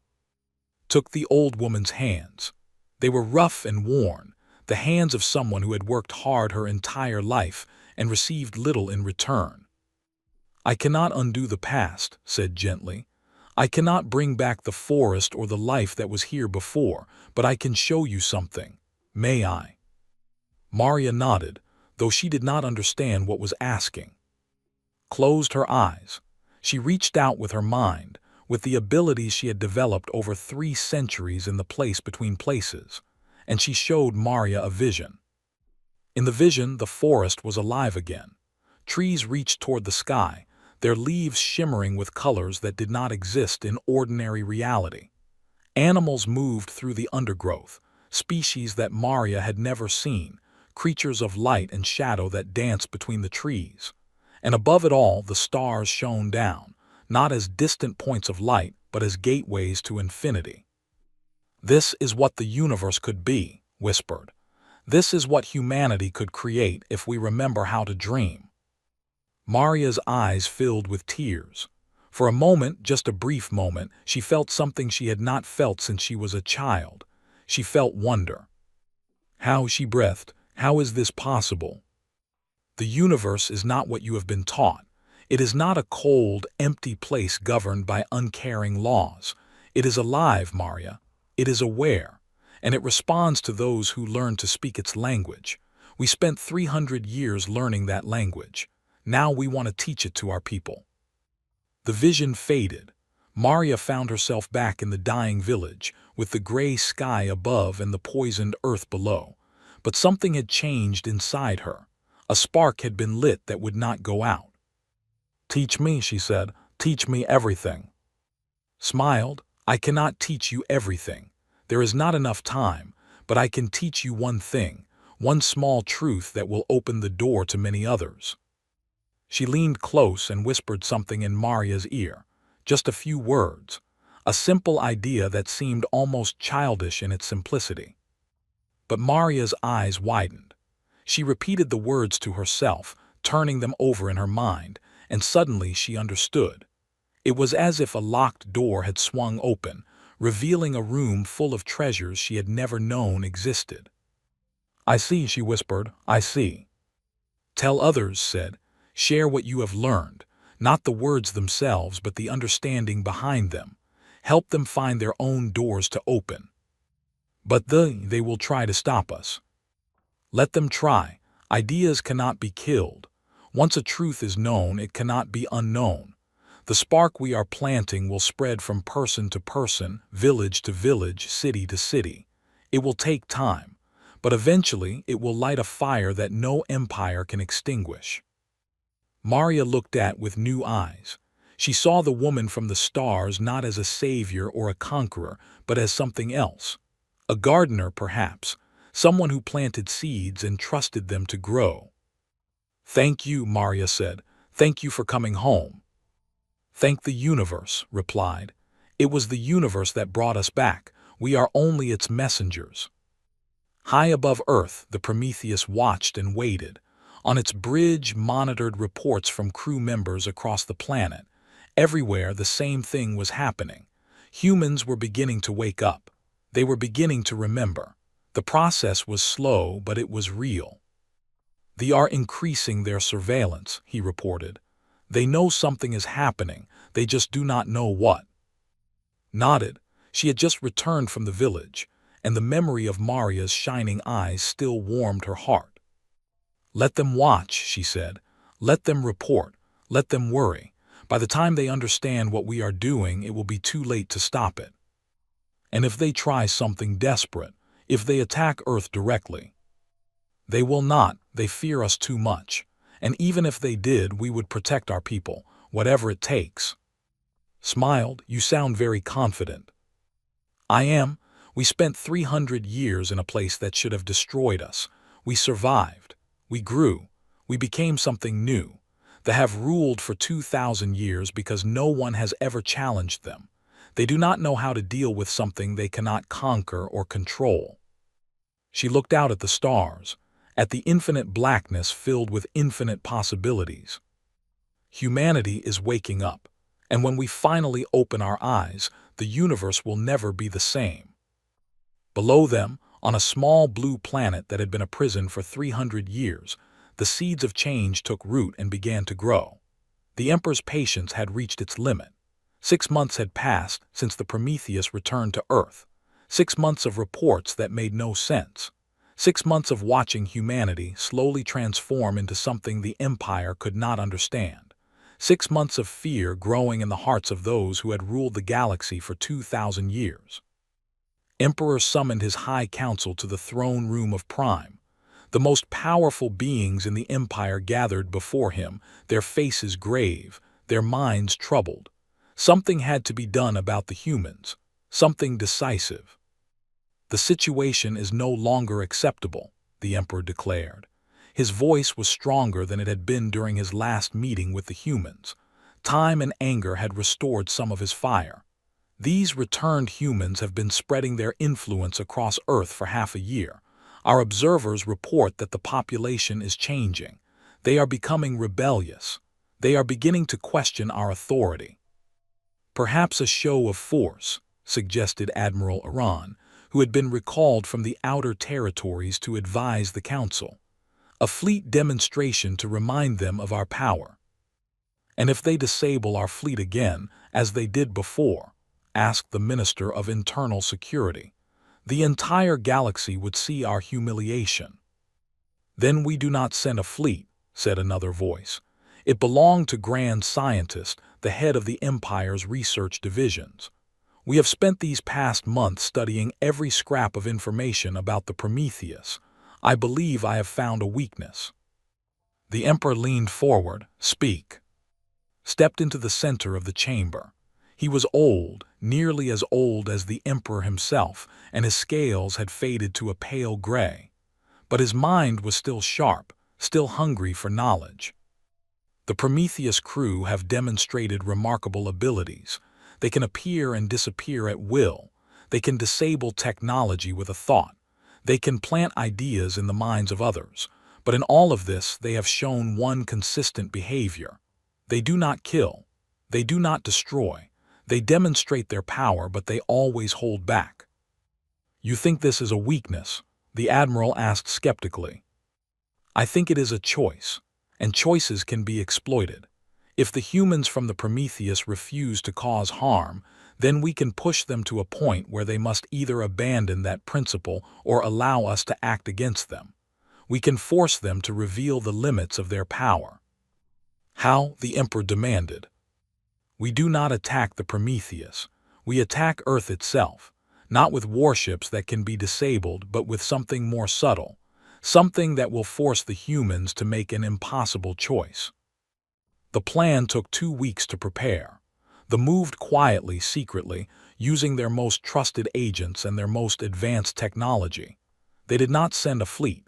A: Took the old woman's hands. They were rough and worn, the hands of someone who had worked hard her entire life and received little in return. "I cannot undo the past," said gently. "I cannot bring back the forest or the life that was here before, but I can show you something. May I?" Maria nodded, though she did not understand what was asking. Closed her eyes. She reached out with her mind, with the abilities she had developed over 3 centuries in the place between places, and she showed Maria a vision. In the vision, the forest was alive again. Trees reached toward the sky, their leaves shimmering with colors that did not exist in ordinary reality. Animals moved through the undergrowth, species that Maria had never seen, creatures of light and shadow that danced between the trees. And above it all, the stars shone down, not as distant points of light, but as gateways to infinity. "This is what the universe could be," whispered. "This is what humanity could create if we remember how to dream." Maria's eyes filled with tears. For a moment, just a brief moment, she felt something she had not felt since she was a child. She felt wonder. "How?" she breathed. "How is this possible?" "The universe is not what you have been taught. It is not a cold, empty place governed by uncaring laws. It is alive, Maria. It is aware, and it responds to those who learn to speak its language. We spent 300 years learning that language. Now we want to teach it to our people." The vision faded. Maria found herself back in the dying village, with the gray sky above and the poisoned earth below. But something had changed inside her. A spark had been lit that would not go out. "Teach me," she said. "Teach me everything." Smiled. "I cannot teach you everything. There is not enough time, but I can teach you one thing, one small truth that will open the door to many others." She leaned close and whispered something in Maria's ear. Just a few words. A simple idea that seemed almost childish in its simplicity. But Maria's eyes widened. She repeated the words to herself, turning them over in her mind, and suddenly she understood. It was as if a locked door had swung open, revealing a room full of treasures she had never known existed. "I see," she whispered, "I see." "Tell others," said. "Share what you have learned, not the words themselves but the understanding behind them. Help them find their own doors to open. But they will try to stop us. Let them try. Ideas cannot be killed. Once a truth is known, it cannot be unknown. The spark we are planting will spread from person to person, village to village, city to city. It will take time, but eventually it will light a fire that no empire can extinguish." Maria looked at with new eyes. She saw the woman from the stars not as a savior or a conqueror, but as something else. A gardener, perhaps, someone who planted seeds and trusted them to grow. "Thank you," Maria said. "Thank you for coming home." "Thank the universe," replied. "It was the universe that brought us back. We are only its messengers." High above Earth, the Prometheus watched and waited. On its bridge, monitored reports from crew members across the planet. Everywhere, the same thing was happening. Humans were beginning to wake up. They were beginning to remember. The process was slow, but it was real. "They are increasing their surveillance," he reported. "They know something is happening, they just do not know what." Nodded. She had just returned from the village, and the memory of Maria's shining eyes still warmed her heart. "Let them watch," she said. "Let them report. Let them worry. By the time they understand what we are doing, it will be too late to stop it. And if they try something desperate, if they attack Earth directly—" "They will not. They fear us too much. And even if they did, we would protect our people, whatever it takes." Smiled. "You sound very confident." "I am. We spent 300 years in a place that should have destroyed us. We survived. We grew. We became something new. They have ruled for 2,000 years because no one has ever challenged them. They do not know how to deal with something they cannot conquer or control." She looked out at the stars, at the infinite blackness filled with infinite possibilities. "Humanity is waking up, and when we finally open our eyes, the universe will never be the same." Below them, on a small blue planet that had been a prison for 300 years, the seeds of change took root and began to grow. The Emperor's patience had reached its limit. 6 months had passed since the Prometheus returned to Earth. 6 months of reports that made no sense. 6 months of watching humanity slowly transform into something the Empire could not understand. 6 months of fear growing in the hearts of those who had ruled the galaxy for 2,000 years. Emperor summoned his high council to the throne room of Prime. The most powerful beings in the Empire gathered before him, their faces grave, their minds troubled. Something had to be done about the humans, something decisive. "The situation is no longer acceptable," the Emperor declared. His voice was stronger than it had been during his last meeting with the humans. Time and anger had restored some of his fire. "These returned humans have been spreading their influence across Earth for half a year. Our observers report that the population is changing. They are becoming rebellious. They are beginning to question our authority." "Perhaps a show of force," suggested Admiral Iran, who had been recalled from the outer territories to advise the council. "A fleet demonstration to remind them of our power." "And if they disable our fleet again, as they did before?" asked the Minister of Internal Security. "The entire galaxy would see our humiliation." "Then we do not send a fleet," said another voice. "It belonged to Grand Scientist, the head of the Empire's research divisions. We have spent these past months studying every scrap of information about the Prometheus. I believe I have found a weakness." The Emperor leaned forward. "Speak." Stepped into the center of the chamber. He was old, nearly as old as the Emperor himself, and his scales had faded to a pale gray. But his mind was still sharp, still hungry for knowledge. The Prometheus crew have demonstrated remarkable abilities. They can appear and disappear at will. They can disable technology with a thought. They can plant ideas in the minds of others. But in all of this, they have shown one consistent behavior. They do not kill. They do not destroy. They demonstrate their power, but they always hold back. "You think this is a weakness?" the Admiral asked skeptically. "I think it is a choice, and choices can be exploited. If the humans from the Prometheus refuse to cause harm, then we can push them to a point where they must either abandon that principle or allow us to act against them. We can force them to reveal the limits of their power." "How?" the Emperor demanded. "We do not attack the Prometheus. We attack Earth itself, not with warships that can be disabled, but with something more subtle, something that will force the humans to make an impossible choice." The plan took 2 weeks to prepare. They moved quietly, secretly, using their most trusted agents and their most advanced technology. They did not send a fleet.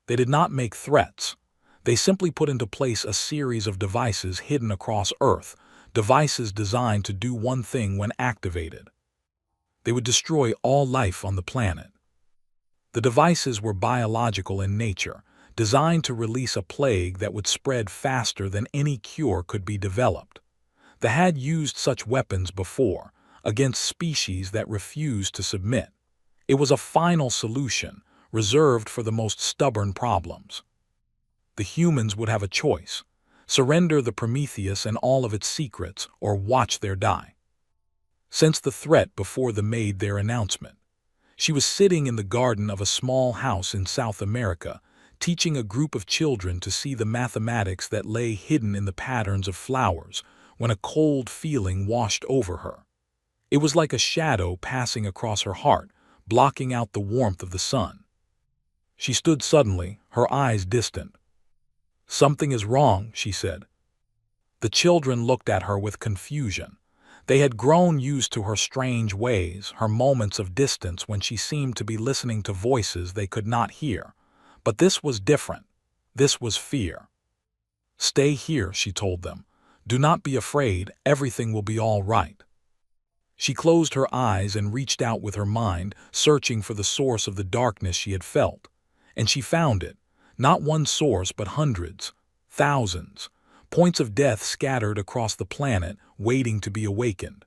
A: They did not make threats. They simply put into place a series of devices hidden across Earth, devices designed to do one thing when activated. They would destroy all life on the planet. The devices were biological in nature, designed to release a plague that would spread faster than any cure could be developed. They had used such weapons before, against species that refused to submit. It was a final solution, reserved for the most stubborn problems. The humans would have a choice: surrender the Prometheus and all of its secrets, or watch their die. Since the threat before they made their announcement, she was sitting in the garden of a small house in South America, teaching a group of children to see the mathematics that lay hidden in the patterns of flowers, when a cold feeling washed over her. It was like a shadow passing across her heart, blocking out the warmth of the sun. She stood suddenly, her eyes distant. "Something is wrong," she said. The children looked at her with confusion. They had grown used to her strange ways, her moments of distance when she seemed to be listening to voices they could not hear. But this was different. This was fear. "Stay here," she told them. "Do not be afraid, everything will be all right." She closed her eyes and reached out with her mind, searching for the source of the darkness she had felt. And she found it. Not one source, but hundreds, thousands, points of death scattered across the planet, waiting to be awakened.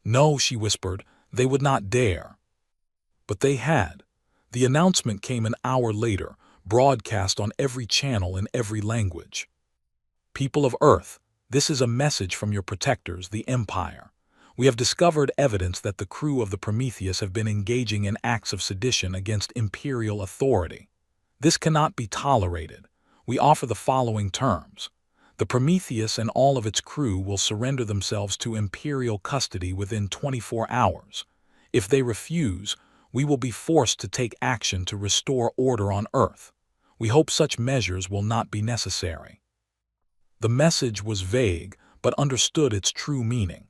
A: "No," she whispered, "they would not dare." But they had. The announcement came an hour later, broadcast on every channel in every language. "People of Earth, this is a message from your protectors, the Empire. We have discovered evidence that the crew of the Prometheus have been engaging in acts of sedition against imperial authority. This cannot be tolerated. We offer the following terms. The Prometheus and all of its crew will surrender themselves to imperial custody within 24 hours. If they refuse, we will be forced to take action to restore order on Earth. We hope such measures will not be necessary." The message was vague, but understood its true meaning.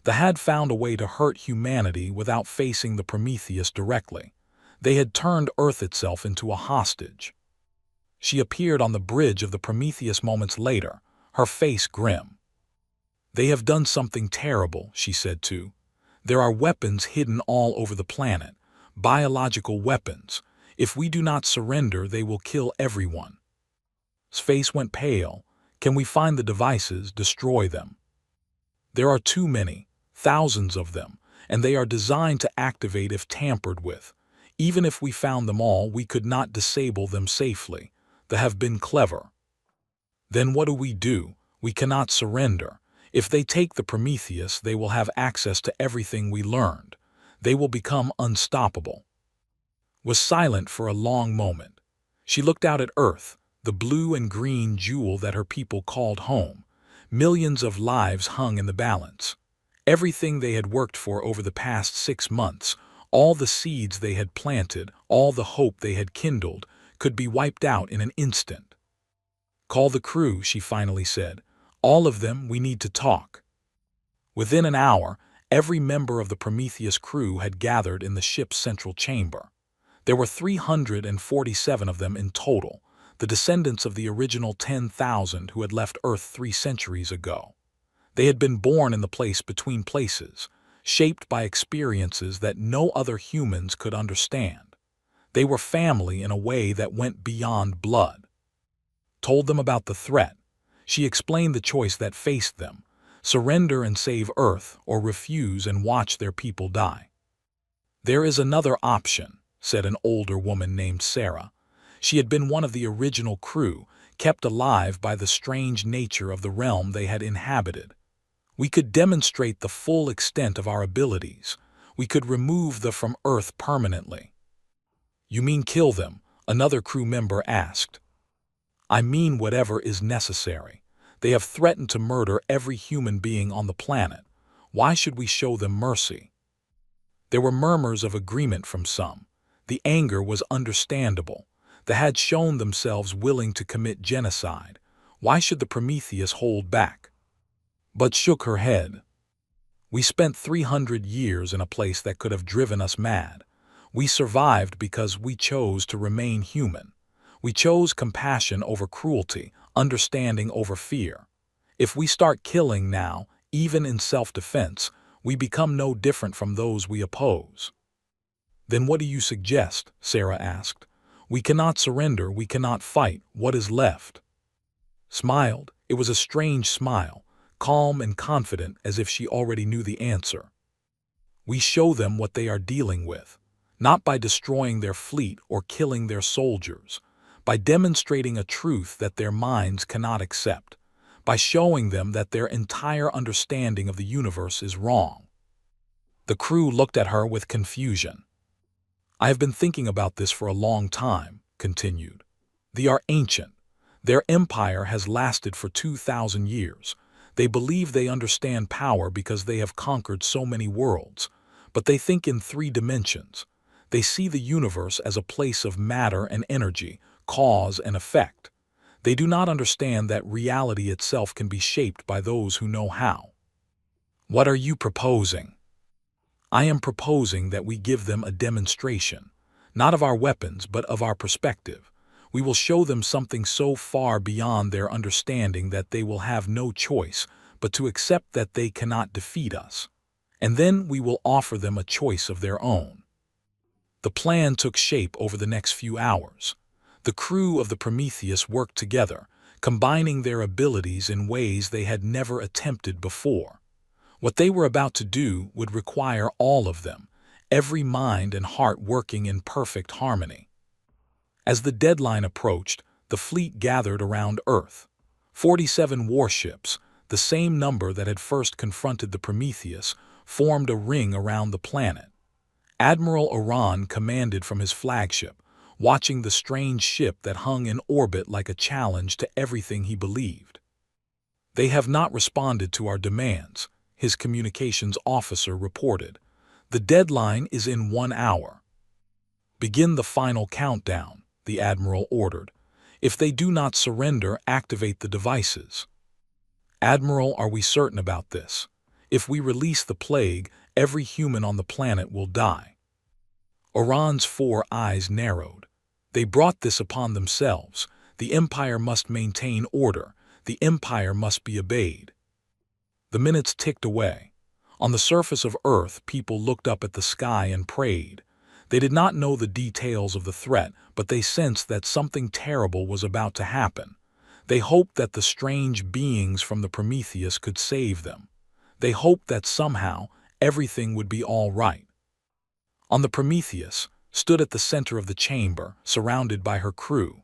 A: They had found a way to hurt humanity without facing the Prometheus directly. They had turned Earth itself into a hostage. She appeared on the bridge of the Prometheus moments later, her face grim. "They have done something terrible," she said too. "There are weapons hidden all over the planet, biological weapons. If we do not surrender, they will kill everyone." His face went pale. "Can we find the devices, destroy them?" "There are too many, thousands of them, and they are designed to activate if tampered with. Even if we found them all, we could not disable them safely. They have been clever." "Then what do? We cannot surrender. If they take the Prometheus, they will have access to everything we learned. They will become unstoppable." Was silent for a long moment. She looked out at Earth, the blue and green jewel that her people called home. Millions of lives hung in the balance. Everything they had worked for over the past 6 months, all the seeds they had planted, all the hope they had kindled, could be wiped out in an instant. "Call the crew," she finally said. "All of them, we need to talk." Within an hour, every member of the Prometheus crew had gathered in the ship's central chamber. There were 347 of them in total. the descendants of the original 10,000 who had left Earth 3 centuries ago. They had been born in the place between places, shaped by experiences that no other humans could understand. They were family in a way that went beyond blood. Told them about the threat. She explained the choice that faced them: surrender and save Earth, or refuse and watch their people die. "There is another option," said an older woman named Sarah. She had been one of the original crew, kept alive by the strange nature of the realm they had inhabited. "We could demonstrate the full extent of our abilities. We could remove them from Earth permanently." "You mean kill them?" another crew member asked. "I mean whatever is necessary. They have threatened to murder every human being on the planet. Why should we show them mercy?" There were murmurs of agreement from some. The anger was understandable. They had shown themselves willing to commit genocide. Why should the Prometheus hold back? But shook her head. "We spent 300 years in a place that could have driven us mad. We survived because we chose to remain human. We chose compassion over cruelty, understanding over fear. If we start killing now, even in self-defense, we become no different from those we oppose." "Then what do you suggest?" Sarah asked. "We cannot surrender, we cannot fight. What is left?" Smiled. It was a strange smile, calm and confident, as if she already knew the answer. "We show them what they are dealing with, not by destroying their fleet or killing their soldiers, by demonstrating a truth that their minds cannot accept, by showing them that their entire understanding of the universe is wrong." The crew looked at her with confusion. "I have been thinking about this for a long time," continued. "They are ancient. Their empire has lasted for 2,000 years. They believe they understand power because they have conquered so many worlds, but they think in 3 dimensions. They see the universe as a place of matter and energy, cause and effect. They do not understand that reality itself can be shaped by those who know how." "What are you proposing?" "I am proposing that we give them a demonstration, not of our weapons but of our perspective. We will show them something so far beyond their understanding that they will have no choice but to accept that they cannot defeat us. And then we will offer them a choice of their own." The plan took shape over the next few hours. The crew of the Prometheus worked together, combining their abilities in ways they had never attempted before. What they were about to do would require all of them, every mind and heart working in perfect harmony. As the deadline approached, the fleet gathered around Earth. 47 warships, the same number that had first confronted the Prometheus, formed a ring around the planet. Admiral Iran commanded from his flagship, watching the strange ship that hung in orbit like a challenge to everything he believed. "They have not responded to our demands," his communications officer reported. "The deadline is in 1 hour. "Begin the final countdown," the admiral ordered. "If they do not surrender, activate the devices." "Admiral, are we certain about this? If we release the plague, every human on the planet will die." Iran's 4 eyes narrowed. They brought this upon themselves. The empire must maintain order. The empire must be obeyed. The minutes ticked away. On the surface of Earth, people looked up at the sky and prayed. They did not know the details of the threat, but they sensed that something terrible was about to happen. They hoped that the strange beings from the Prometheus could save them. They hoped that somehow everything would be all right. On the Prometheus stood at the center of the chamber, surrounded by her crew.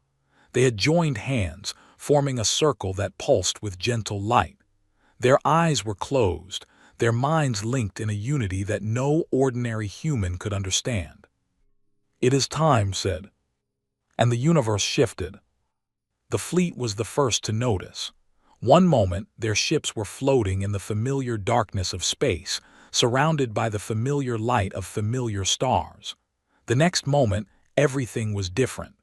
A: They had joined hands, forming a circle that pulsed with gentle light. Their eyes were closed, their minds linked in a unity that no ordinary human could understand. "It is time," said. And the universe shifted. The fleet was the first to notice. One moment, their ships were floating in the familiar darkness of space, surrounded by the familiar light of familiar stars. The next moment, everything was different.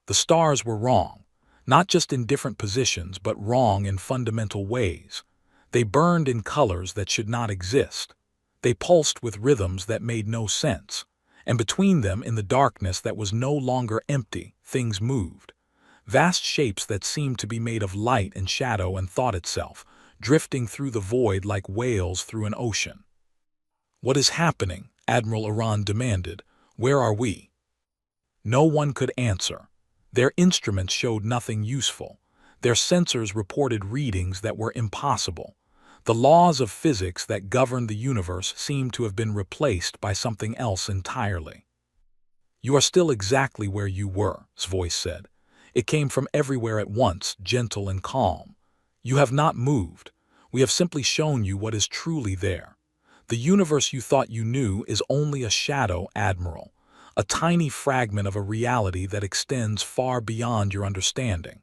A: The stars were wrong, not just in different positions, but wrong in fundamental ways. They burned in colors that should not exist. They pulsed with rhythms that made no sense. And between them, in the darkness that was no longer empty, things moved. vast shapes that seemed to be made of light and shadow and thought itself, drifting through the void like whales through an ocean. "What is happening?" Admiral Iran demanded. "Where are we?" No one could answer. Their instruments showed nothing useful. Their sensors reported readings that were impossible. The laws of physics that governed the universe seemed to have been replaced by something else entirely. "You are still exactly where you were," his voice said. It came from everywhere at once, gentle and calm. "You have not moved. We have simply shown you what is truly there. The universe you thought you knew is only a shadow, Admiral, a tiny fragment of a reality that extends far beyond your understanding."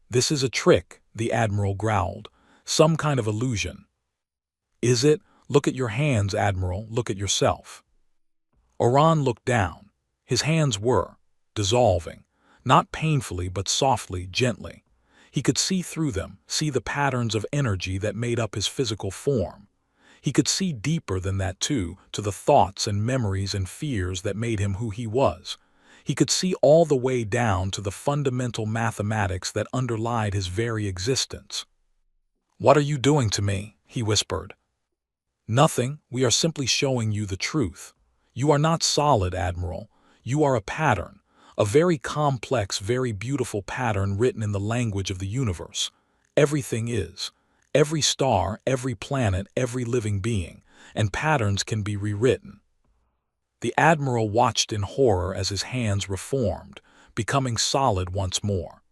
A: "This is a trick," the Admiral growled. "Some kind of illusion." "Is it? Look at your hands, Admiral. Look at yourself." Oran looked down. His hands were dissolving, not painfully but softly, gently. He could see through them, see the patterns of energy that made up his physical form. He could see deeper than that too, to the thoughts and memories and fears that made him who he was. He could see all the way down to the fundamental mathematics that underlied his very existence. "What are you doing to me?" he whispered. "Nothing. We are simply showing you the truth. You are not solid, Admiral. You are a pattern, a very complex, very beautiful pattern written in the language of the universe. Everything is. Every star, every planet, every living being, and patterns can be rewritten." The Admiral watched in horror as his hands reformed, becoming solid once more.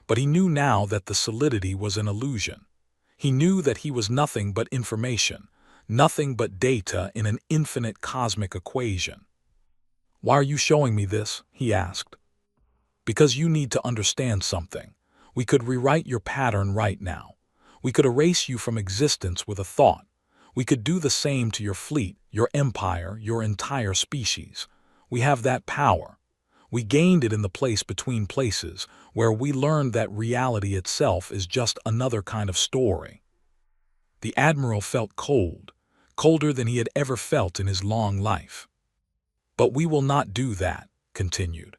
A: But he knew now that the solidity was an illusion. He knew that he was nothing but information, nothing but data in an infinite cosmic equation. "Why are you showing me this?" he asked. "Because you need to understand something. We could rewrite your pattern right now. We could erase you from existence with a thought. We could do the same to your fleet, your empire, your entire species. We have that power. We gained it in the place between places, where we learned that reality itself is just another kind of story." The Admiral felt cold, colder than he had ever felt in his long life. "But we will not do that," continued.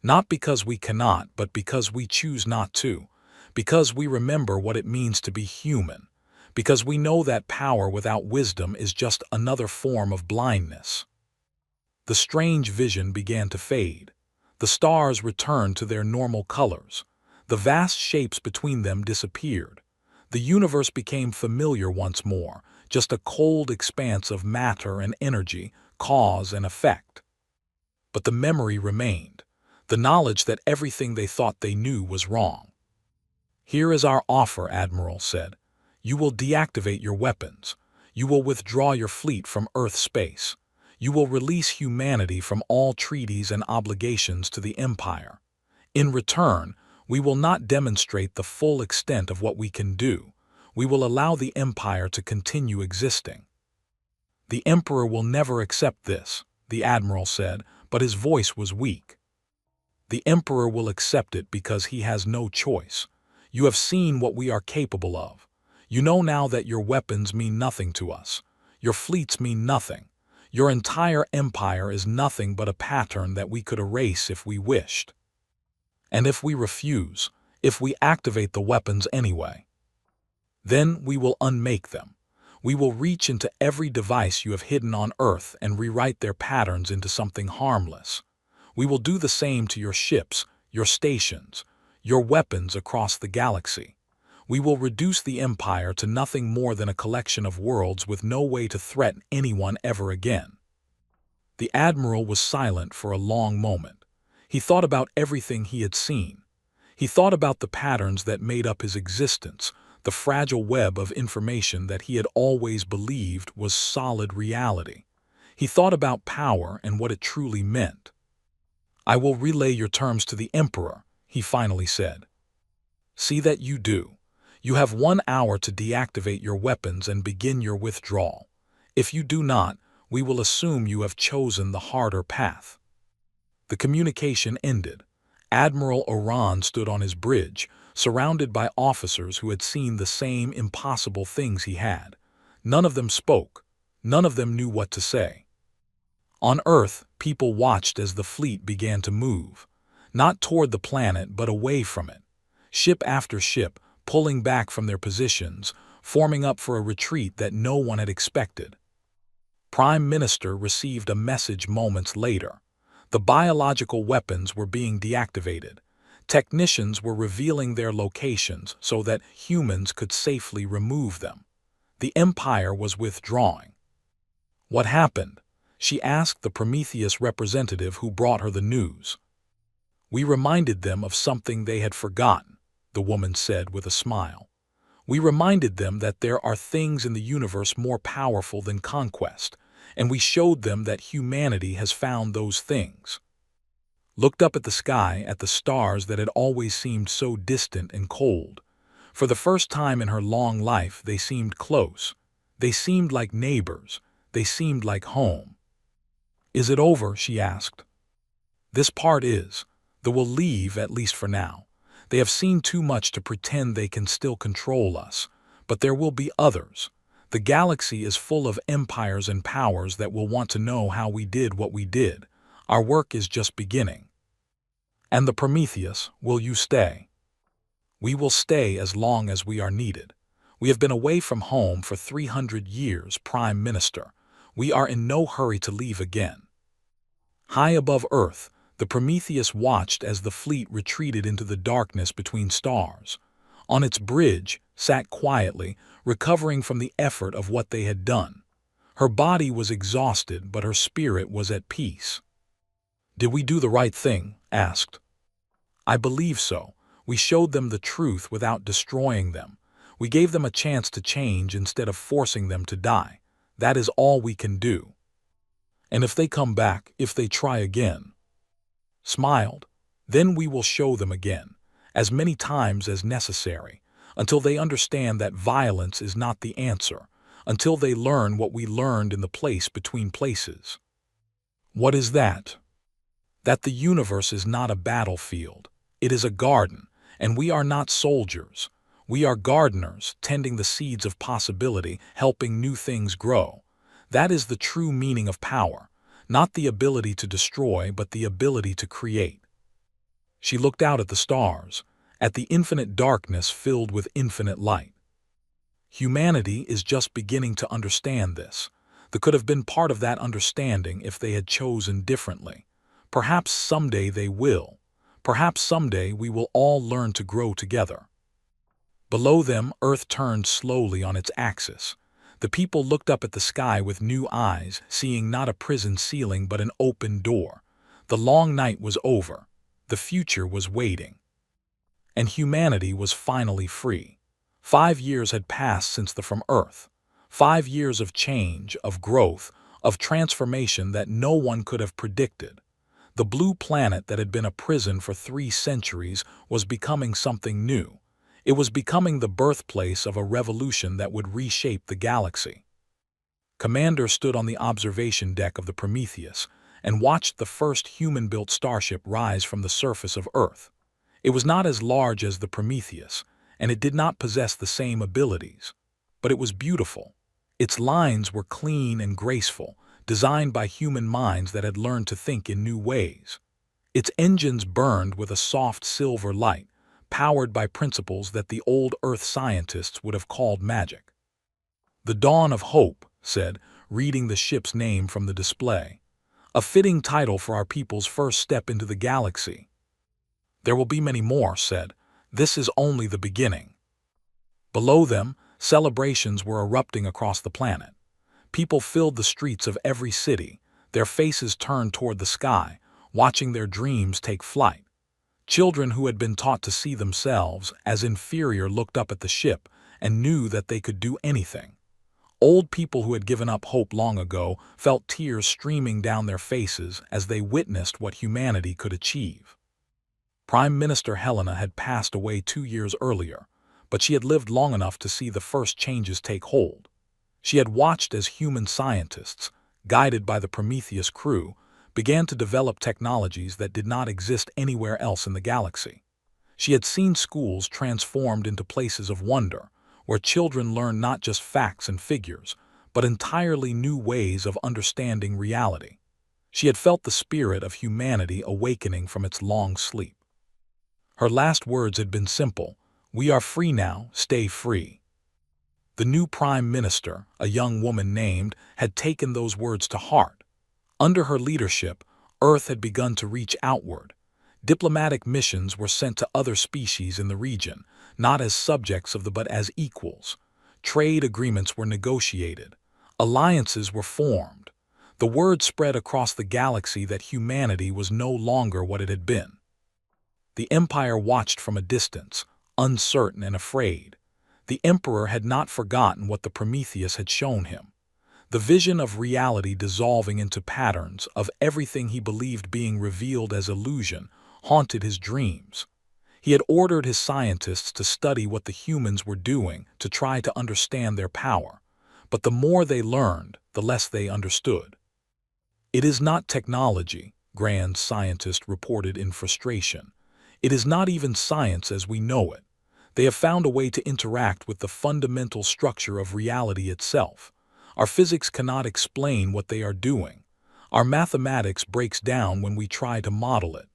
A: "Not because we cannot, but because we choose not to. Because we remember what it means to be human. Because we know that power without wisdom is just another form of blindness." The strange vision began to fade. The stars returned to their normal colors. The vast shapes between them disappeared. The universe became familiar once more, just a cold expanse of matter and energy, cause and effect. But the memory remained, the knowledge that everything they thought they knew was wrong. "Here is our offer," Admiral said. "You will deactivate your weapons. You will withdraw your fleet from Earth space. You will release humanity from all treaties and obligations to the Empire. In return, we will not demonstrate the full extent of what we can do. We will allow the Empire to continue existing." "The Emperor will never accept this," the Admiral said, but his voice was weak. "The Emperor will accept it because he has no choice. You have seen what we are capable of. You know now that your weapons mean nothing to us. Your fleets mean nothing. Your entire empire is nothing but a pattern that we could erase if we wished. And if we refuse, if we activate the weapons anyway, then we will unmake them. We will reach into every device you have hidden on Earth and rewrite their patterns into something harmless. We will do the same to your ships, your stations, your weapons across the galaxy. We will reduce the Empire to nothing more than a collection of worlds with no way to threaten anyone ever again." The Admiral was silent for a long moment. He thought about everything he had seen. He thought about the patterns that made up his existence, the fragile web of information that he had always believed was solid reality. He thought about power and what it truly meant. "I will relay your terms to the Emperor," he finally said. "See that you do. You have 1 hour to deactivate your weapons and begin your withdrawal. If you do not, we will assume you have chosen the harder path." The communication ended. Admiral Oran stood on his bridge, surrounded by officers who had seen the same impossible things he had. None of them spoke. None of them knew what to say. On Earth, people watched as the fleet began to move. not toward the planet but away from it. Ship after ship, pulling back from their positions, forming up for a retreat that no one had expected. Prime Minister received a message moments later. The biological weapons were being deactivated. Technicians were revealing their locations so that humans could safely remove them. The Empire was withdrawing. What happened? She asked the Prometheus representative who brought her the news. We reminded them of something they had forgotten, the woman said with a smile. We reminded them that there are things in the universe more powerful than conquest, and we showed them that humanity has found those things. Looked up at the sky, at the stars that had always seemed so distant and cold. For the first time in her long life, they seemed close. They seemed like neighbors. They seemed like home. Is it over? She asked. This part is. They will leave, at least for now. They have seen too much to pretend they can still control us. But there will be others. The galaxy is full of empires and powers that will want to know how we did what we did. Our work is just beginning. And the Prometheus, will you stay? We will stay as long as we are needed. We have been away from home for 300 years, Prime Minister. We are in no hurry to leave again. High above Earth, the Prometheus watched as the fleet retreated into the darkness between stars. On its bridge, sat quietly, recovering from the effort of what they had done. Her body was exhausted, but her spirit was at peace. Did we do the right thing? Asked. I believe so. We showed them the truth without destroying them. We gave them a chance to change instead of forcing them to die. That is all we can do. And if they come back, if they try again, smiled, then we will show them again, as many times as necessary, until they understand that violence is not the answer, until they learn what we learned in the place between places. What is that? That the universe is not a battlefield. It is a garden, and we are not soldiers. We are gardeners, tending the seeds of possibility, helping new things grow. That is the true meaning of power, not the ability to destroy, but the ability to create. She looked out at the stars, at the infinite darkness filled with infinite light. Humanity is just beginning to understand this. They could have been part of that understanding if they had chosen differently. Perhaps someday they will. Perhaps someday we will all learn to grow together. Below them, Earth turned slowly on its axis. The people looked up at the sky with new eyes, seeing not a prison ceiling but an open door. The long night was over. The future was waiting. And humanity was finally free. 5 years had passed since from Earth. 5 years of change, of growth, of transformation that no one could have predicted. The blue planet that had been a prison for 3 centuries was becoming something new. It was becoming the birthplace of a revolution that would reshape the galaxy. Commander stood on the observation deck of the Prometheus and watched the first human-built starship rise from the surface of Earth. It was not as large as the Prometheus, and it did not possess the same abilities. But it was beautiful. Its lines were clean and graceful, designed by human minds that had learned to think in new ways. Its engines burned with a soft silver light, powered by principles that the old Earth scientists would have called magic. The Dawn of Hope, said, reading the ship's name from the display. A fitting title for our people's first step into the galaxy. There will be many more, said. This is only the beginning. Below them, celebrations were erupting across the planet. People filled the streets of every city, their faces turned toward the sky, watching their dreams take flight. Children who had been taught to see themselves as inferior looked up at the ship and knew that they could do anything. Old people who had given up hope long ago felt tears streaming down their faces as they witnessed what humanity could achieve. Prime Minister Helena had passed away 2 years earlier, but she had lived long enough to see the first changes take hold. She had watched as human scientists, guided by the Prometheus crew, began to develop technologies that did not exist anywhere else in the galaxy. She had seen schools transformed into places of wonder, where children learned not just facts and figures, but entirely new ways of understanding reality. She had felt the spirit of humanity awakening from its long sleep. Her last words had been simple: "We are free now, stay free." The new prime minister, a young woman named, had taken those words to heart. Under her leadership, Earth had begun to reach outward. Diplomatic missions were sent to other species in the region, not as subjects of the but as equals. Trade agreements were negotiated. Alliances were formed. The word spread across the galaxy that humanity was no longer what it had been. The Empire watched from a distance, uncertain and afraid. The Emperor had not forgotten what the Prometheus had shown him. The vision of reality dissolving into patterns, of everything he believed being revealed as illusion, haunted his dreams. He had ordered his scientists to study what the humans were doing to try to understand their power. But the more they learned, the less they understood. "It is not technology," Grand Scientist reported in frustration. "It is not even science as we know it. They have found a way to interact with the fundamental structure of reality itself. Our physics cannot explain what they are doing. Our mathematics breaks down when we try to model it."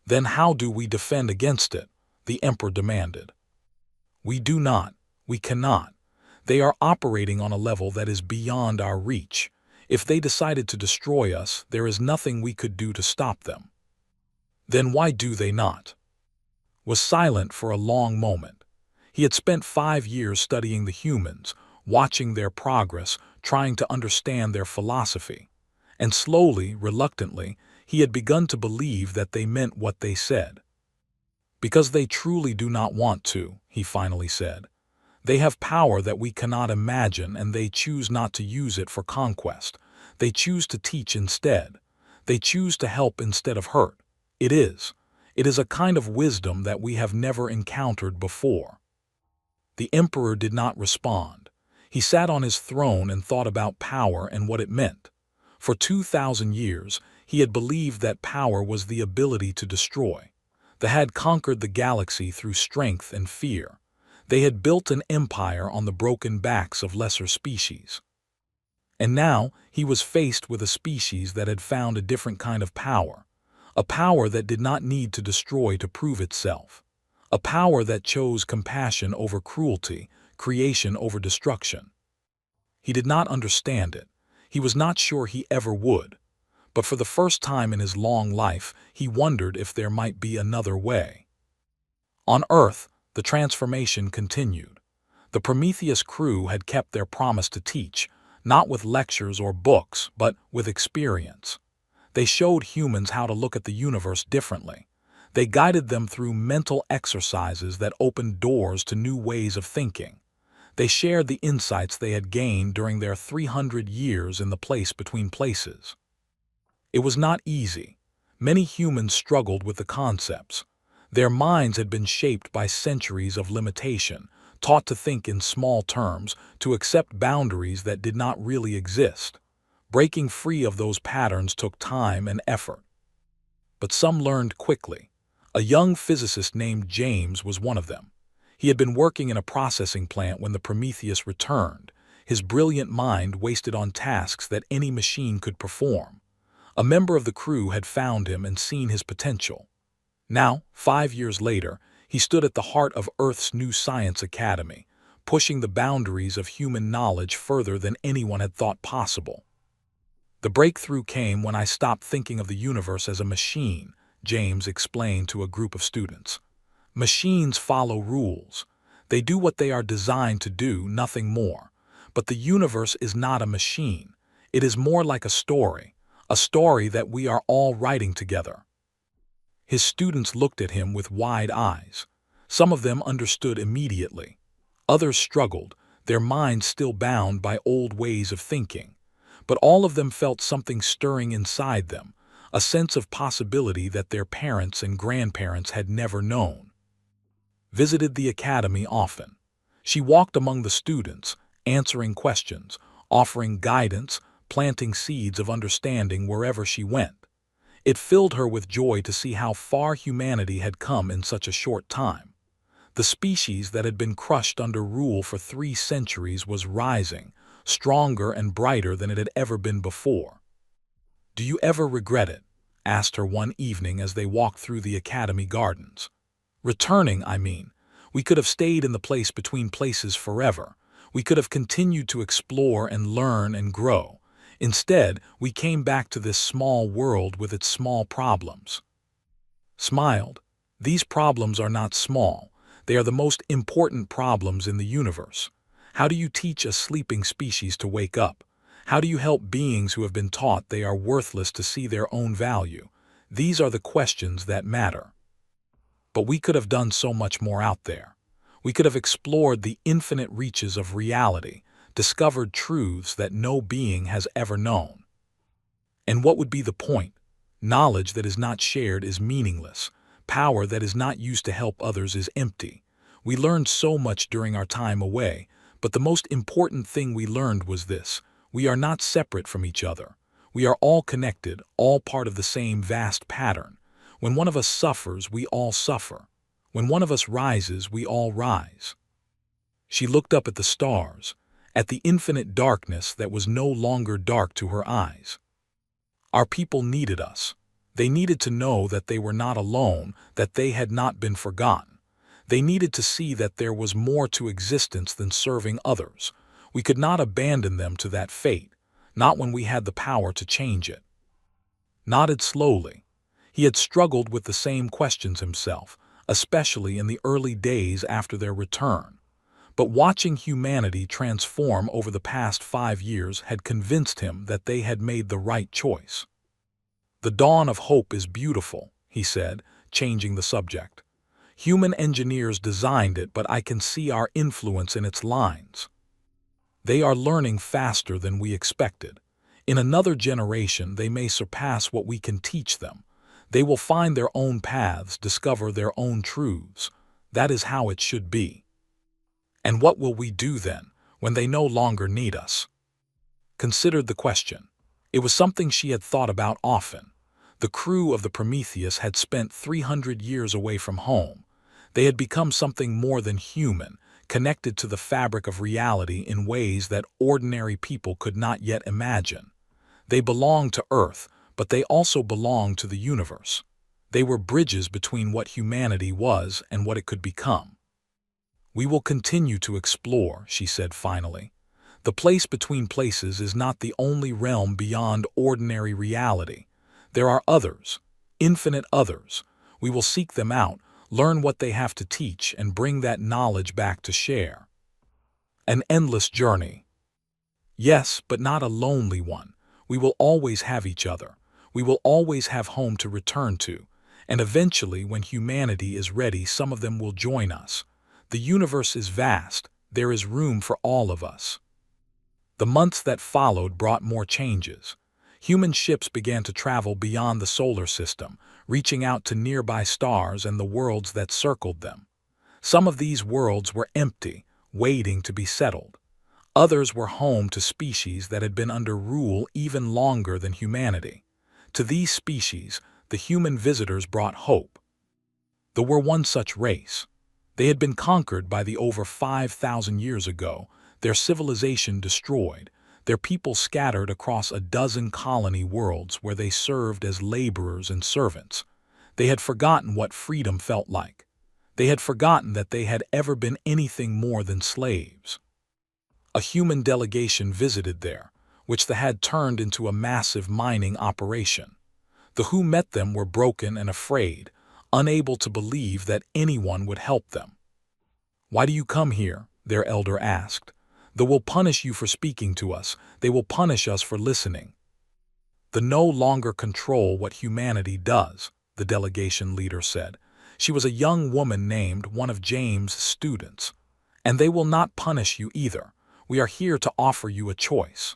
A: "Then how do we defend against it?" the Emperor demanded. "We do not. We cannot. They are operating on a level that is beyond our reach. If they decided to destroy us, there is nothing we could do to stop them." "Then why do they not?" Was silent for a long moment. He had spent 5 years studying the humans, watching their progress, trying to understand their philosophy. And slowly, reluctantly, he had begun to believe that they meant what they said. "Because they truly do not want to," he finally said. "They have power that we cannot imagine, and they choose not to use it for conquest. They choose to teach instead. They choose to help instead of hurt. It is a kind of wisdom that we have never encountered before." The Emperor did not respond. He sat on his throne and thought about power and what it meant. For 2,000 years, he had believed that power was the ability to destroy. They had conquered the galaxy through strength and fear. They had built an empire on the broken backs of lesser species. And now he was faced with a species that had found a different kind of power. A power that did not need to destroy to prove itself. A power that chose compassion over cruelty, creation over destruction. He did not understand it. He was not sure he ever would. But for the first time in his long life, he wondered if there might be another way. On Earth, the transformation continued. The Prometheus crew had kept their promise to teach, not with lectures or books, but with experience. They showed humans how to look at the universe differently. They guided them through mental exercises that opened doors to new ways of thinking. They shared the insights they had gained during their 300 years in the place between places. It was not easy. Many humans struggled with the concepts. Their minds had been shaped by centuries of limitation, taught to think in small terms, to accept boundaries that did not really exist. Breaking free of those patterns took time and effort. But some learned quickly. A young physicist named James was one of them. He had been working in a processing plant when the Prometheus returned, his brilliant mind wasted on tasks that any machine could perform. A member of the crew had found him and seen his potential. Now, 5 years later, he stood at the heart of Earth's new science academy, pushing the boundaries of human knowledge further than anyone had thought possible. "The breakthrough came when I stopped thinking of the universe as a machine," James explained to a group of students. "Machines follow rules. They do what they are designed to do, nothing more. But the universe is not a machine. It is more like a story that we are all writing together." His students looked at him with wide eyes. Some of them understood immediately. Others struggled, their minds still bound by old ways of thinking. But all of them felt something stirring inside them, a sense of possibility that their parents and grandparents had never known. Visited the academy often. She walked among the students, answering questions, offering guidance, planting seeds of understanding wherever she went. It filled her with joy to see how far humanity had come in such a short time. The species that had been crushed under rule for 3 centuries was rising, stronger and brighter than it had ever been before. "Do you ever regret it?" asked her one evening as they walked through the academy gardens. "Returning, I mean. We could have stayed in the place between places forever. We could have continued to explore and learn and grow. Instead, we came back to this small world with its small problems." Smiled. "These problems are not small. They are the most important problems in the universe. How do you teach a sleeping species to wake up? How do you help beings who have been taught they are worthless to see their own value? These are the questions that matter. But we could have done so much more out there. We could have explored the infinite reaches of reality, discovered truths that no being has ever known. And what would be the point? Knowledge that is not shared is meaningless. Power that is not used to help others is empty. We learned so much during our time away, but the most important thing we learned was this: we are not separate from each other. We are all connected, all part of the same vast pattern. When one of us suffers, we all suffer. When one of us rises, we all rise." She looked up at the stars, at the infinite darkness that was no longer dark to her eyes. Our people needed us. They needed to know that they were not alone, that they had not been forgotten. They needed to see that there was more to existence than serving others. We could not abandon them to that fate, not when we had the power to change it. Nodded slowly. He had struggled with the same questions himself, especially in the early days after their return. But watching humanity transform over the past 5 years had convinced him that they had made the right choice. "The dawn of hope is beautiful," he said, changing the subject. "Human engineers designed it, but I can see our influence in its lines. They are learning faster than we expected. In another generation, they may surpass what we can teach them. They will find their own paths, discover their own truths. That is how it should be." "And what will we do then, when they no longer need us?" Considered the question. It was something she had thought about often. The crew of the Prometheus had spent 300 years away from home. They had become something more than human, connected to the fabric of reality in ways that ordinary people could not yet imagine. They belonged to Earth, but they also belonged to the universe. They were bridges between what humanity was and what it could become. "We will continue to explore," she said finally. "The place between places is not the only realm beyond ordinary reality. There are others, infinite others. We will seek them out, learn what they have to teach, and bring that knowledge back to share." An endless journey. Yes, but not a lonely one. We will always have each other. We will always have home to return to. And eventually, when humanity is ready, some of them will join us. The universe is vast. There is room for all of us. The months that followed brought more changes. Human ships began to travel beyond the solar system, reaching out to nearby stars and the worlds that circled them. Some of these worlds were empty, waiting to be settled. Others were home to species that had been under rule even longer than humanity. To these species, the human visitors brought hope. There were one such race. They had been conquered by the over 5,000 years ago, their civilization destroyed, their people scattered across a dozen colony worlds where they served as laborers and servants. They had forgotten what freedom felt like. They had forgotten that they had ever been anything more than slaves. A human delegation visited there, which they had turned into a massive mining operation. The who met them were broken and afraid, unable to believe that anyone would help them. "Why do you come here?" their elder asked. "They will punish you for speaking to us. They will punish us for listening." "They no longer control what humanity does," the delegation leader said. She was a young woman named one of James' students. "And they will not punish you either. We are here to offer you a choice."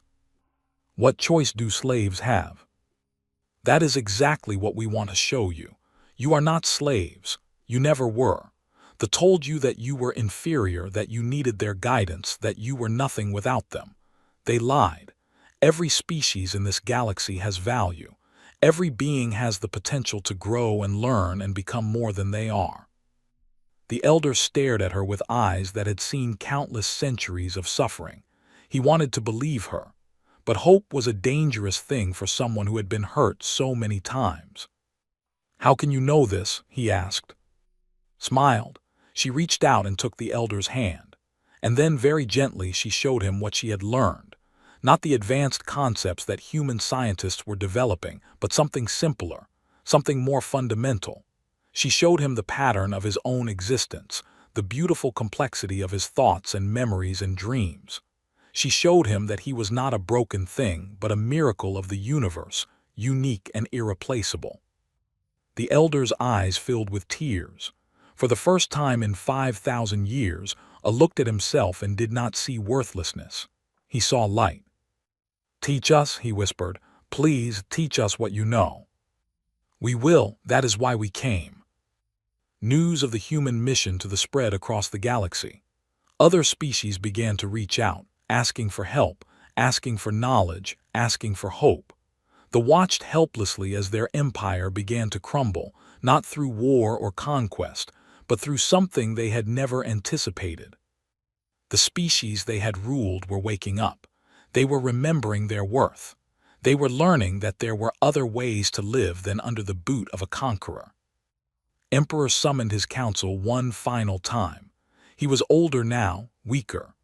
A: "What choice do slaves have?" "That is exactly what we want to show you. You are not slaves. You never were. They told you that you were inferior, that you needed their guidance, that you were nothing without them. They lied. Every species in this galaxy has value. Every being has the potential to grow and learn and become more than they are." The elder stared at her with eyes that had seen countless centuries of suffering. He wanted to believe her, But hope was a dangerous thing for someone who had been hurt so many times. "How can you know this?" he asked. Smiled. She reached out and took the elder's hand. And then very gently she showed him what she had learned. Not the advanced concepts that human scientists were developing, but something simpler, something more fundamental. She showed him the pattern of his own existence, the beautiful complexity of his thoughts and memories and dreams. She showed him that he was not a broken thing, but a miracle of the universe, unique and irreplaceable. The elder's eyes filled with tears. For the first time in 5,000 years, a looked at himself and did not see worthlessness. He saw light. "Teach us," he whispered. "Please teach us what you know." "We will, that is why we came." News of the human mission to the spread across the galaxy. Other species began to reach out, asking for help, asking for knowledge, asking for hope. The watched helplessly as their empire began to crumble, not through war or conquest, but through something they had never anticipated. The species they had ruled were waking up. They were remembering their worth. They were learning that there were other ways to live than under the boot of a conqueror. Emperor summoned his council one final time. He was older now, weaker.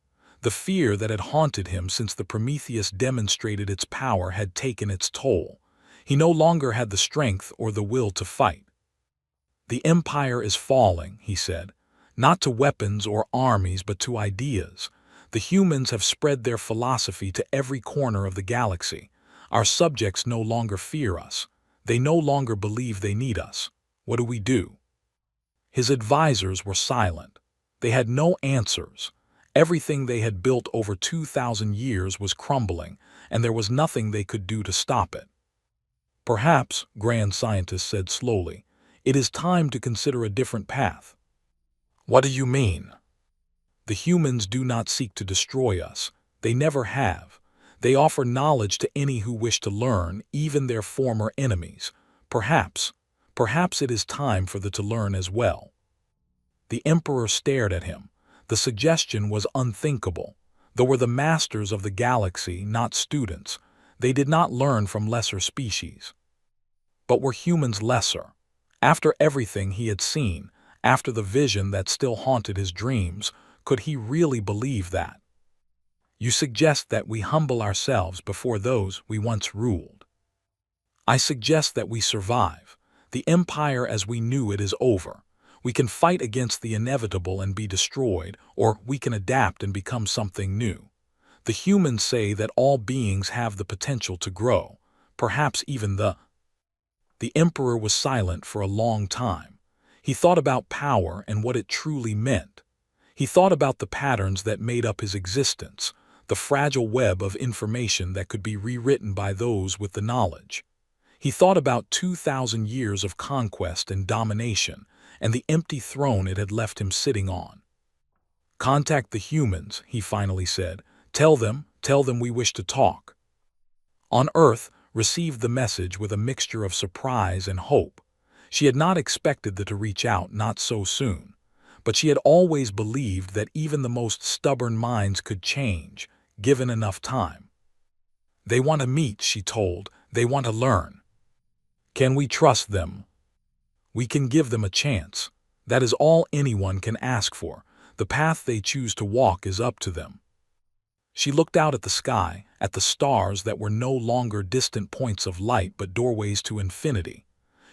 A: The fear that had haunted him since the Prometheus demonstrated its power had taken its toll. He no longer had the strength or the will to fight. "The empire is falling," he said, "not to weapons or armies but to ideas. The humans have spread their philosophy to every corner of the galaxy. Our subjects no longer fear us. They no longer believe they need us. What do we do?" His advisors were silent. They had no answers. Everything they had built over 2,000 years was crumbling, and there was nothing they could do to stop it. "Perhaps," Grand Scientist said slowly, "it is time to consider a different path." "What do you mean?" "The humans do not seek to destroy us. They never have. They offer knowledge to any who wish to learn, even their former enemies. Perhaps it is time for them to learn as well." The Emperor stared at him. The suggestion was unthinkable. They were the masters of the galaxy, not students. They did not learn from lesser species. But were humans lesser? After everything he had seen, after the vision that still haunted his dreams, could he really believe that? "You suggest that we humble ourselves before those we once ruled." "I suggest that we survive. The empire as we knew it is over. We can fight against the inevitable and be destroyed, or we can adapt and become something new. The humans say that all beings have the potential to grow, perhaps even The Emperor was silent for a long time. He thought about power and what it truly meant. He thought about the patterns that made up his existence, the fragile web of information that could be rewritten by those with the knowledge. He thought about 2,000 years of conquest and domination, and the empty throne it had left him sitting on. "Contact the humans," he finally said. Tell them we wish to talk." On Earth received the message with a mixture of surprise and hope. She had not expected them to reach out, not so soon. But she had always believed that even the most stubborn minds could change, given enough time. "They want to meet," she told. "They want to learn." "Can we trust them?" "We can give them a chance. That is all anyone can ask for. The path they choose to walk is up to them." She looked out at the sky, at the stars that were no longer distant points of light but doorways to infinity.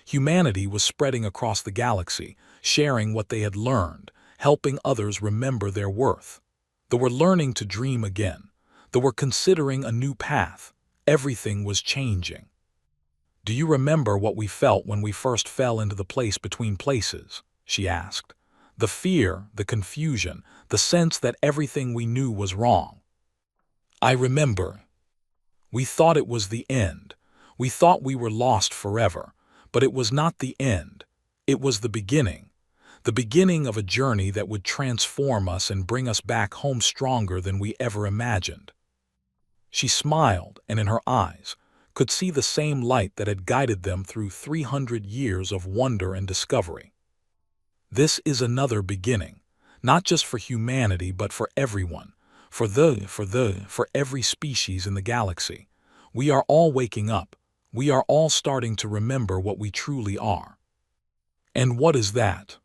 A: Humanity was spreading across the galaxy, sharing what they had learned, helping others remember their worth. They were learning to dream again. They were considering a new path. Everything was changing. "Do you remember what we felt when we first fell into the place between places?" she asked. "The fear, the confusion, the sense that everything we knew was wrong." "I remember. We thought it was the end. We thought we were lost forever. But it was not the end. It was the beginning. The beginning of a journey that would transform us and bring us back home stronger than we ever imagined." She smiled, and in her eyes could see the same light that had guided them through 300 years of wonder and discovery. "This is another beginning, not just for humanity but for everyone, for every species in the galaxy. We are all waking up. We are all starting to remember what we truly are. And what is that?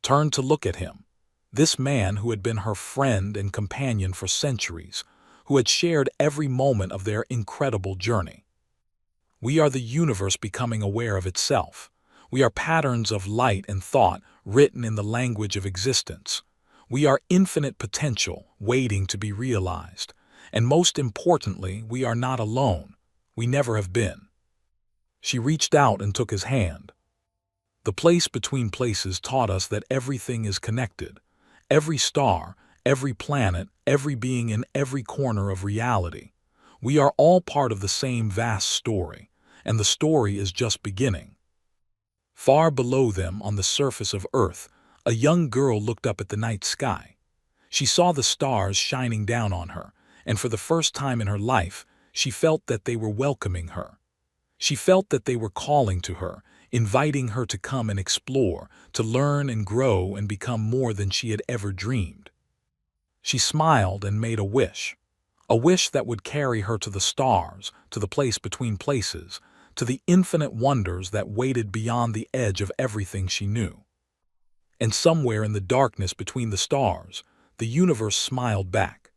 A: Turn to look at him. This man who had been her friend and companion for centuries, who had shared every moment of their incredible journey. We are the universe becoming aware of itself. We are patterns of light and thought written in the language of existence. We are infinite potential waiting to be realized. And most importantly, we are not alone. We never have been. She reached out and took his hand. The place between places taught us that everything is connected. Every star, every planet, every being in every corner of reality. We are all part of the same vast story, and the story is just beginning. Far below them, on the surface of Earth, a young girl looked up at the night sky. She saw the stars shining down on her, and for the first time in her life, she felt that they were welcoming her. She felt that they were calling to her, inviting her to come and explore, to learn and grow and become more than she had ever dreamed. She smiled and made a wish that would carry her to the stars, to the place between places, to the infinite wonders that waited beyond the edge of everything she knew. And somewhere in the darkness between the stars, the universe smiled back.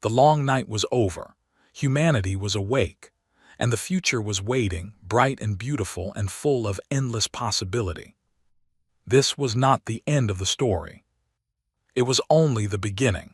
A: The long night was over, humanity was awake, and the future was waiting, bright and beautiful and full of endless possibility. This was not the end of the story. It was only the beginning.